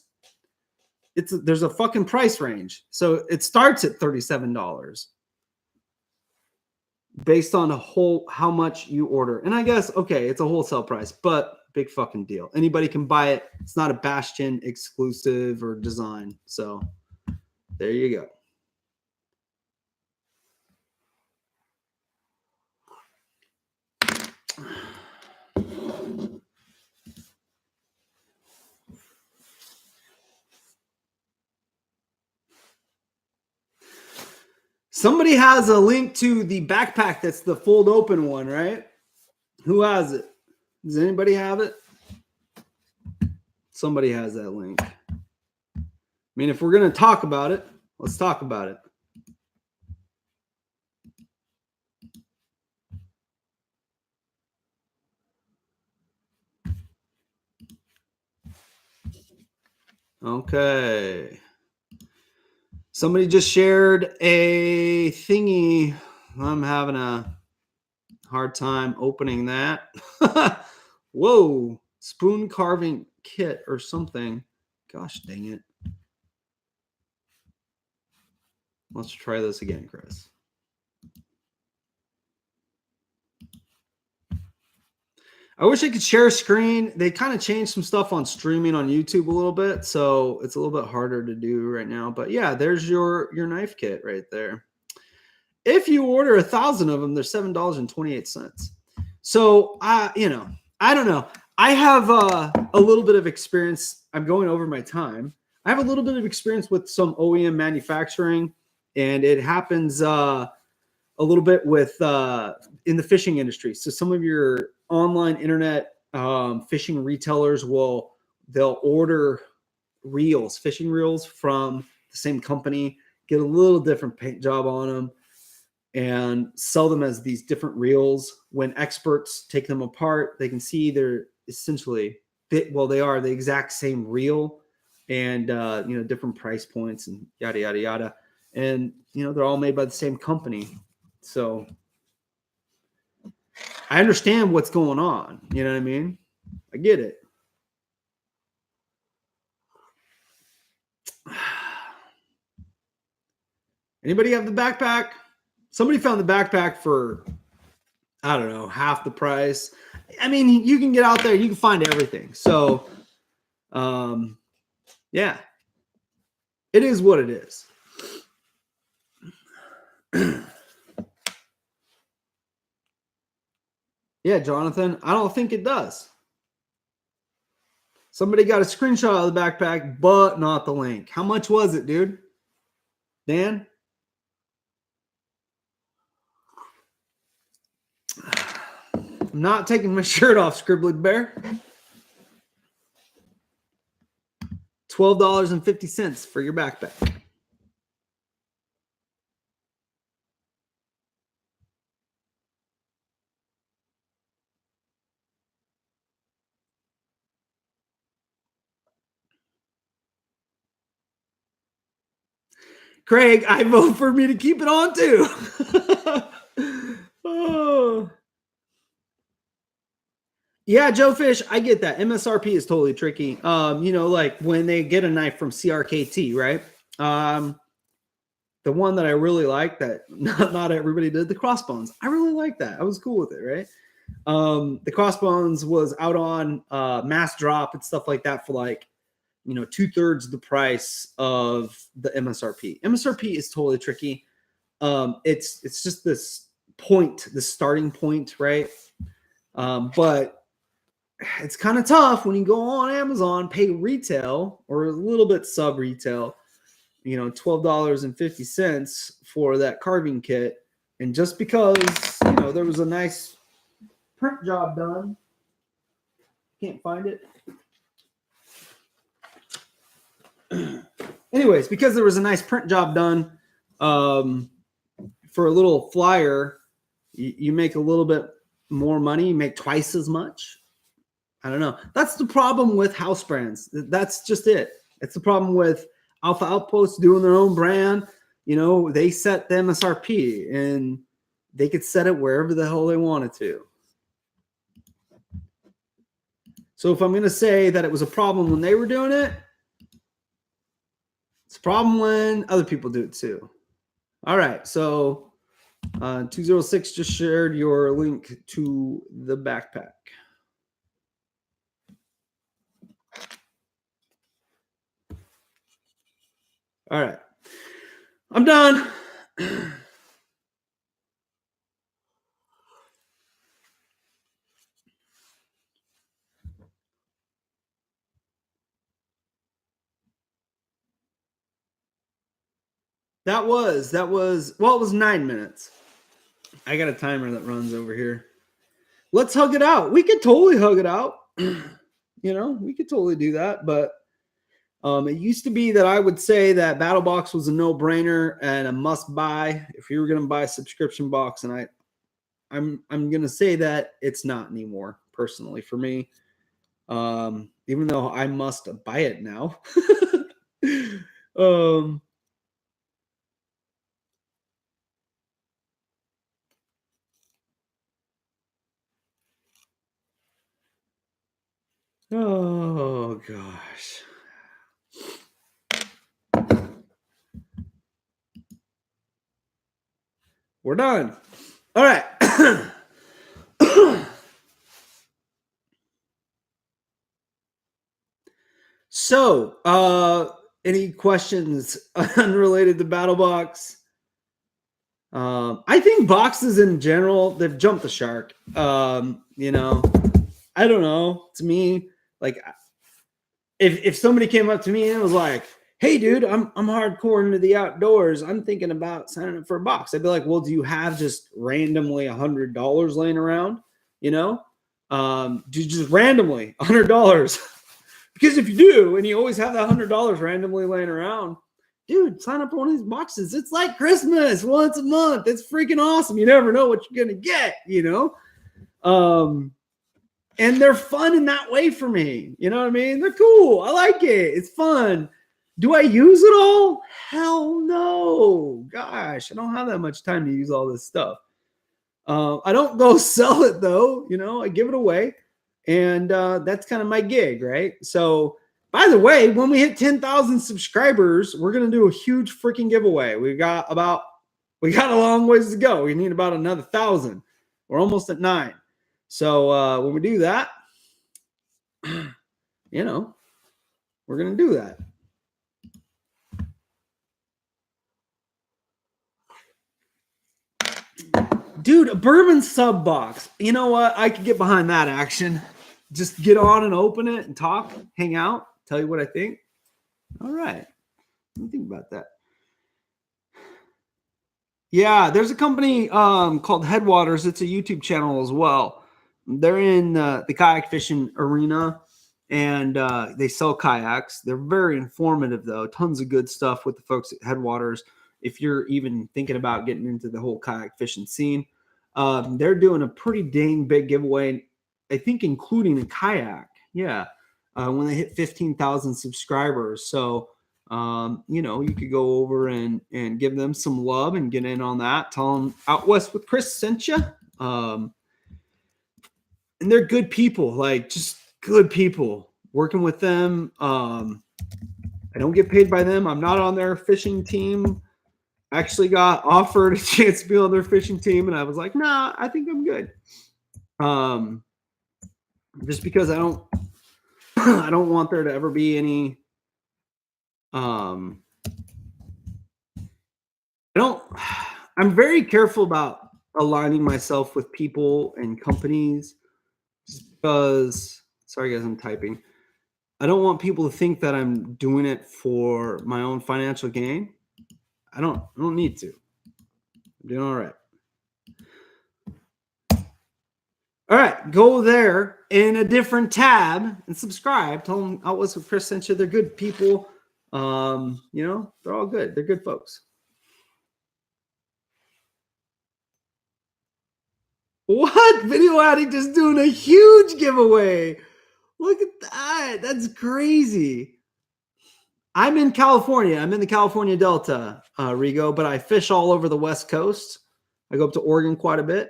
There's a fucking price range. So it starts at $37 based on how much you order. And I guess, okay, it's a wholesale price, but big fucking deal. Anybody can buy it. It's not a Bastion exclusive or design. So there you go. Somebody has a link to the backpack that's the fold open one, right? Who has it? Does anybody have it? Somebody has that link. I mean, if we're going to talk about it, let's talk about it. Okay. Somebody just shared a thingy. I'm having a hard time opening that. Whoa, spoon carving kit or something. Gosh dang it. Let's try this again, Chris. I wish I could share a screen. They kind of changed some stuff on streaming on YouTube a little bit, so it's a little bit harder to do right now. But yeah, there's your knife kit right there. If you order 1,000 of them, they're $7.28. So I don't know. I have a little bit of experience. I'm going over my time. I have a little bit of experience with some OEM manufacturing, and it happens a little bit with in the fishing industry. So some of your online internet fishing retailers they'll order reels, fishing reels from the same company, get a little different paint job on them, and sell them as these different reels. When experts take them apart, they can see they're essentially they are the exact same reel, and different price points and yada yada yada, and they're all made by the same company. So I understand what's going on. You know what I mean? I get it. Anybody have the backpack? Somebody found the backpack for, I don't know, half the price. I mean, you can get out there, you can find everything. So, yeah, it is what it is. Yeah, Jonathan, I don't think it does. Somebody got a screenshot of the backpack, but not the link. How much was it, dude? Dan? I'm not taking my shirt off, Scribbly Bear. $12.50 for your backpack. Craig, I vote for me to keep it on too. Oh. Yeah, Joe Fish, I get that. MSRP is totally tricky. Like when they get a knife from CRKT, right? The one that I really like that not everybody did, the Crossbones. I really like that. I was cool with it, right? The Crossbones was out on mass drop and stuff like that for like 2/3 the price of the MSRP. MSRP is totally tricky. It's just this starting point, right? But it's kind of tough when you go on Amazon, pay retail or a little bit sub retail, $12.50 for that carving kit. And just because, there was a nice print job done, can't find it. Anyways, because there was a nice print job done for a little flyer, you make a little bit more money, you make twice as much. I don't know. That's the problem with house brands. That's just it. It's the problem with Alpha Outposts doing their own brand. They set the MSRP and they could set it wherever the hell they wanted to. So if I'm going to say that it was a problem when they were doing it, it's a problem when other people do it too. All right. So 206 just shared your link to the backpack. All right. I'm done. That was, well, it was 9 minutes. I got a timer that runs over here. Let's hug it out. We could totally hug it out. We could totally do that. But it used to be that I would say that BattlBox was a no-brainer and a must-buy if you were going to buy a subscription box. And I'm going to say that it's not anymore, personally, for me. Even though I must buy it now. Oh gosh. We're done. All right. So, any questions unrelated to BattlBox? I think boxes in general, they've jumped the shark. You know, I don't know. To me, like if somebody came up to me and was like, "Hey, dude, I'm hardcore into the outdoors. I'm thinking about signing up for a box." I'd be like, "Well, do you have just randomly $100 laying around? You know, do just randomly $100?" Because if you do, and you always have that $100 randomly laying around, dude, sign up for one of these boxes. It's like Christmas once a month. It's freaking awesome. You never know what you're gonna get, you know. And they're fun in that way for me. You know what I mean? They're cool. I like it. It's fun. Do I use it all? Hell no. Gosh, I don't have that much time to use all this stuff. I don't go sell it though. You know, I give it away. And that's kind of my gig, right? So, by the way, when we hit 10,000 subscribers, we're going to do a huge freaking giveaway. We got a long ways to go. We need about another 1,000. We're almost at 9. So, when we do that, you know, we're going to do that. Dude, a bourbon sub box. You know what? I could get behind that action. Just get on and open it and talk, hang out, tell you what I think. All right. Let me think about that. Yeah, there's a company called Headwaters. It's a YouTube channel as well. They're in the kayak fishing arena, and they sell kayaks. They're very informative, though. Tons of good stuff with the folks at Headwaters. If you're even thinking about getting into the whole kayak fishing scene, they're doing a pretty dang big giveaway, I think including a kayak. Yeah, when they hit 15,000 subscribers. So, you know, you could go over and give them some love and get in on that. Tell them Out West with Chris sent you. And they're good people, like just good people. Working with them. I don't get paid by them. I'm not on their fishing team. I actually got offered a chance to be on their fishing team, and I was like, nah, I think I'm good. Just because I don't I don't want there to ever be any I'm very careful about aligning myself with people and companies just because, sorry guys, I'm typing. I don't want people to think that I'm doing it for my own financial gain. I don't need to. I'm doing all right. All right, go there in a different tab and subscribe. Tell them Out West with Chris sent you. They're good people. You know, they're all good. They're good folks. What? Video Addict is doing a huge giveaway. Look at that. That's crazy. I'm in California. I'm in the California Delta, Rigo, but I fish all over the West Coast. I go up to Oregon quite a bit.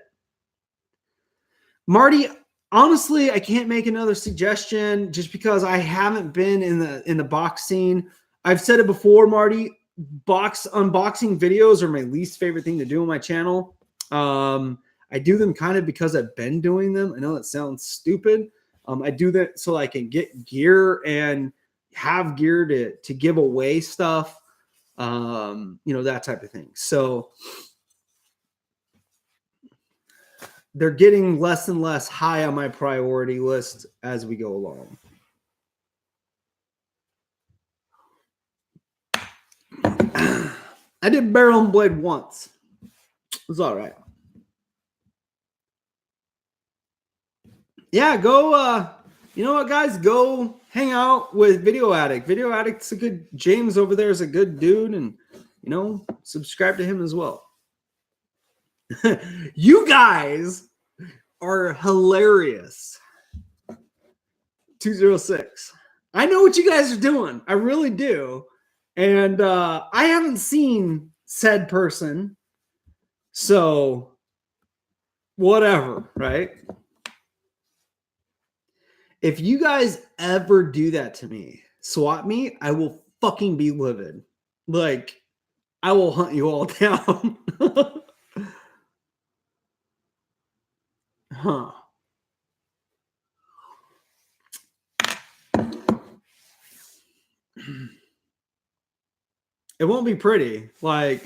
Marty, honestly, I can't make another suggestion just because I haven't been in the box scene. I've said it before, Marty. Box unboxing videos are my least favorite thing to do on my channel. I do them kind of because I've been doing them. I know that sounds stupid. I do that so I can get gear and have gear to give away stuff. You know, that type of thing. So they're getting less and less high on my priority list as we go along. I did barrel and blade once. It was all right. Yeah, go. You know what, guys? Go hang out with Video Addict. Video Addict's a good. James over there is a good dude, and you know, subscribe to him as well. You guys are hilarious. 206. I know what you guys are doing. I really do. And I haven't seen said person. So whatever, right? If you guys ever do that to me, swat me, I will fucking be livid. Like, I will hunt you all down. Huh. It won't be pretty. Like,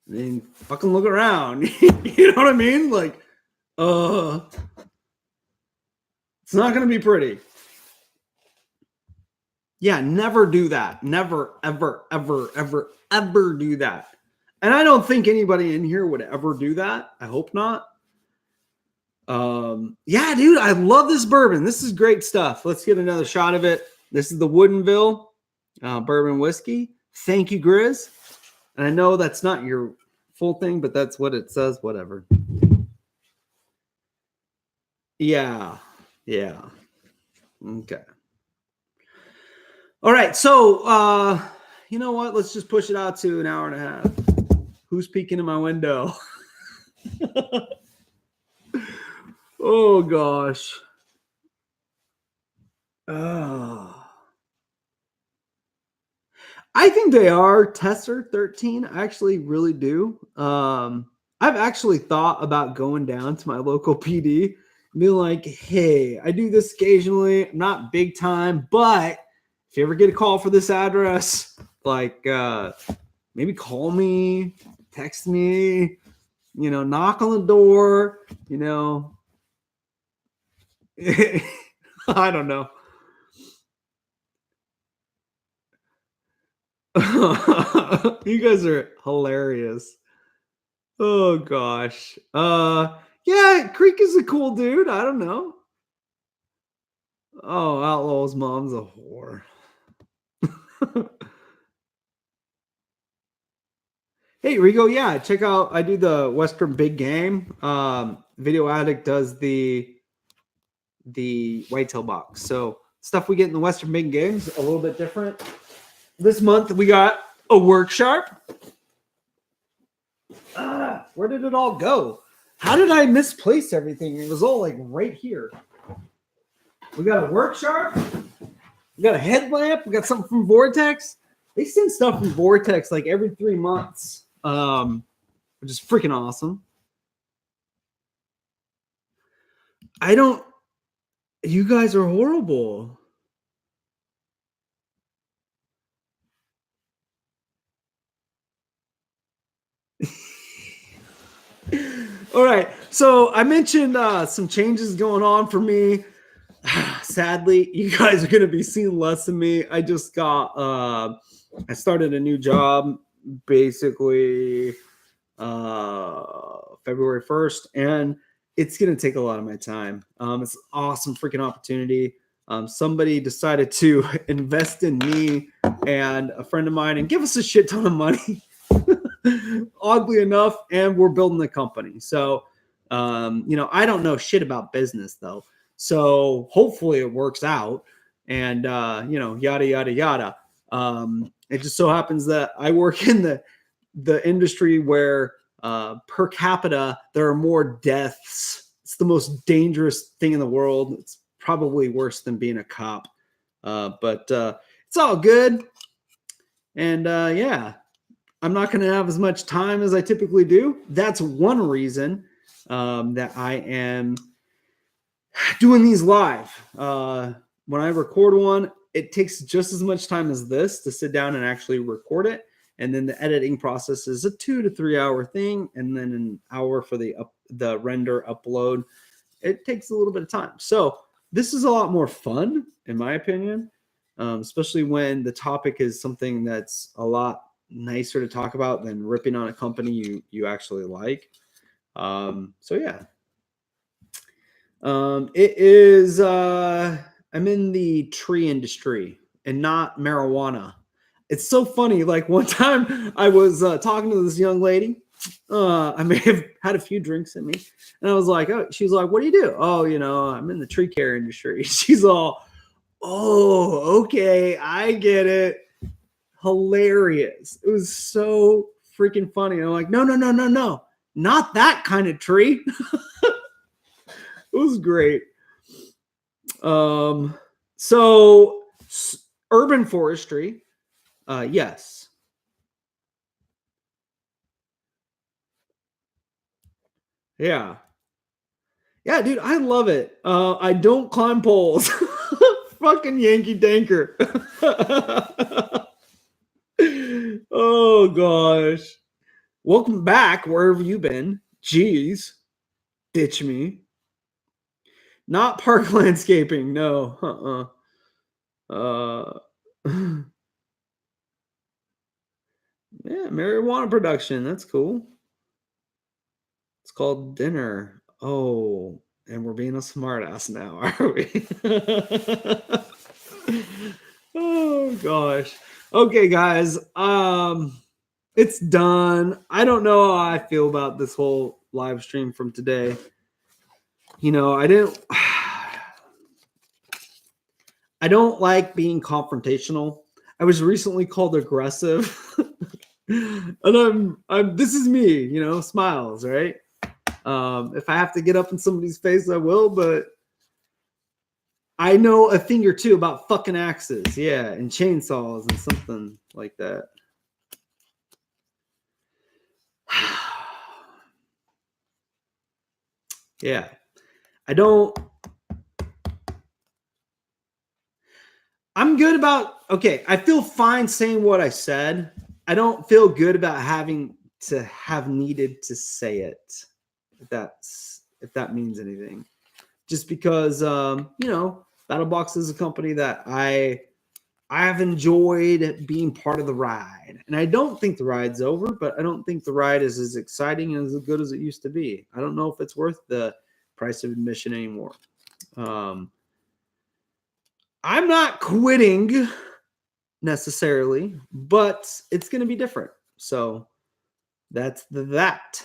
I mean, fucking look around. You know what I mean? Like, it's not going to be pretty. Yeah, never do that. Never, ever, ever, ever, ever do that. And I don't think anybody in here would ever do that. I hope not. Yeah, dude, I love this bourbon. This is great stuff. Let's get another shot of it. This is the Woodinville bourbon whiskey. Thank you, Grizz. And I know that's not your full thing, but that's what it says. Whatever. Yeah. Yeah. Okay. All right. So, you know what? Let's just push it out to an hour and a half. Who's peeking in my window? Oh, gosh. I think they are Tesser 13. I actually really do. I've actually thought about going down to my local PD and being like, hey, I do this occasionally. I'm not big time, but if you ever get a call for this address, like maybe call me, text me, you know, knock on the door, you know. I don't know. You guys are hilarious. Oh gosh. Yeah, Creek is a cool dude. I don't know. Oh, Outlaw's mom's a whore. Hey, Rigo, yeah, check out. I do the Western Big Game. Video Addict does the whitetail box. So stuff we get in the Western Big Games a little bit different. This month we got a work sharp. Where did it all go? How did I misplace everything? It was all like right here. We got a work sharp. We got a headlamp. We got something from Vortex. They send stuff from Vortex like every 3 months, which is freaking awesome. You guys are horrible. All right. So I mentioned some changes going on for me. Sadly, you guys are going to be seeing less of me. I just got, I started a new job basically February 1st, and it's going to take a lot of my time. It's an awesome freaking opportunity. Somebody decided to invest in me and a friend of mine and give us a shit ton of money. Oddly enough, and we're building the company. So, you know, I don't know shit about business though. So hopefully it works out, and you know, yada yada yada. It just so happens that I work in the industry where per capita there are more deaths. It's the most dangerous thing in the world. It's probably worse than being a cop, but it's all good. And yeah. I'm not going to have as much time as I typically do. That's one reason that I am doing these live. When I record one, it takes just as much time as this to sit down and actually record it. And then the editing process is a 2 to 3 hour thing. And then an hour for the render upload. It takes a little bit of time. So this is a lot more fun, in my opinion, especially when the topic is something that's a lot nicer to talk about than ripping on a company you actually like. So yeah. It is I'm in the tree industry and not marijuana. It's so funny. Like one time I was talking to this young lady. I may have had a few drinks in me, and I was like, oh, she's like, what do you do? Oh, you know, I'm in the tree care industry. She's all, oh, okay, I get it. Hilarious. It was so freaking funny. And I'm like, no, not that kind of tree. It was great. So urban forestry, yes. Yeah. Yeah, dude, I love it. I don't climb poles. Fucking Yankee Danker. Oh gosh. Welcome back wherever you've been. Jeez. Ditch me. Not park landscaping. No. Yeah, marijuana production. That's cool. It's called dinner. Oh, and we're being a smartass now, are we? Oh gosh. Okay, guys. It's done. I don't know how I feel about this whole live stream from today. I didn't I don't like being confrontational. I was recently called aggressive. And I'm this is me, smiles, right? If I have to get up in somebody's face, I will, but I know a thing or two about fucking axes, yeah, and chainsaws and something like that. Yeah. I'm good about, okay, I feel fine saying what I said. I don't feel good about having to have needed to say it. If that means anything. Just because BattlBox is a company that I have enjoyed being part of the ride. And I don't think the ride's over, but I don't think the ride is as exciting and as good as it used to be. I don't know if it's worth the price of admission anymore. I'm not quitting necessarily, but it's going to be different. So that's that.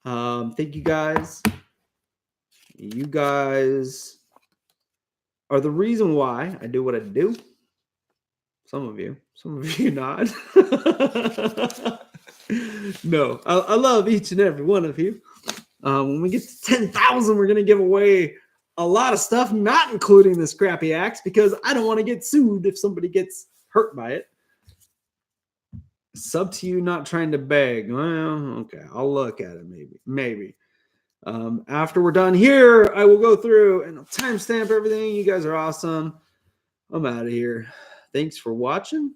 Thank you guys. You guys are the reason why I do what I do. Some of you not. No, I love each and every one of you. When we get to 10,000, we're going to give away a lot of stuff, not including this crappy axe, because I don't want to get sued if somebody gets hurt by it. Sub to you not trying to beg. Well, okay, I'll look at it maybe. After we're done here, I will go through and I'll timestamp everything. You guys are awesome. I'm out of here. Thanks for watching.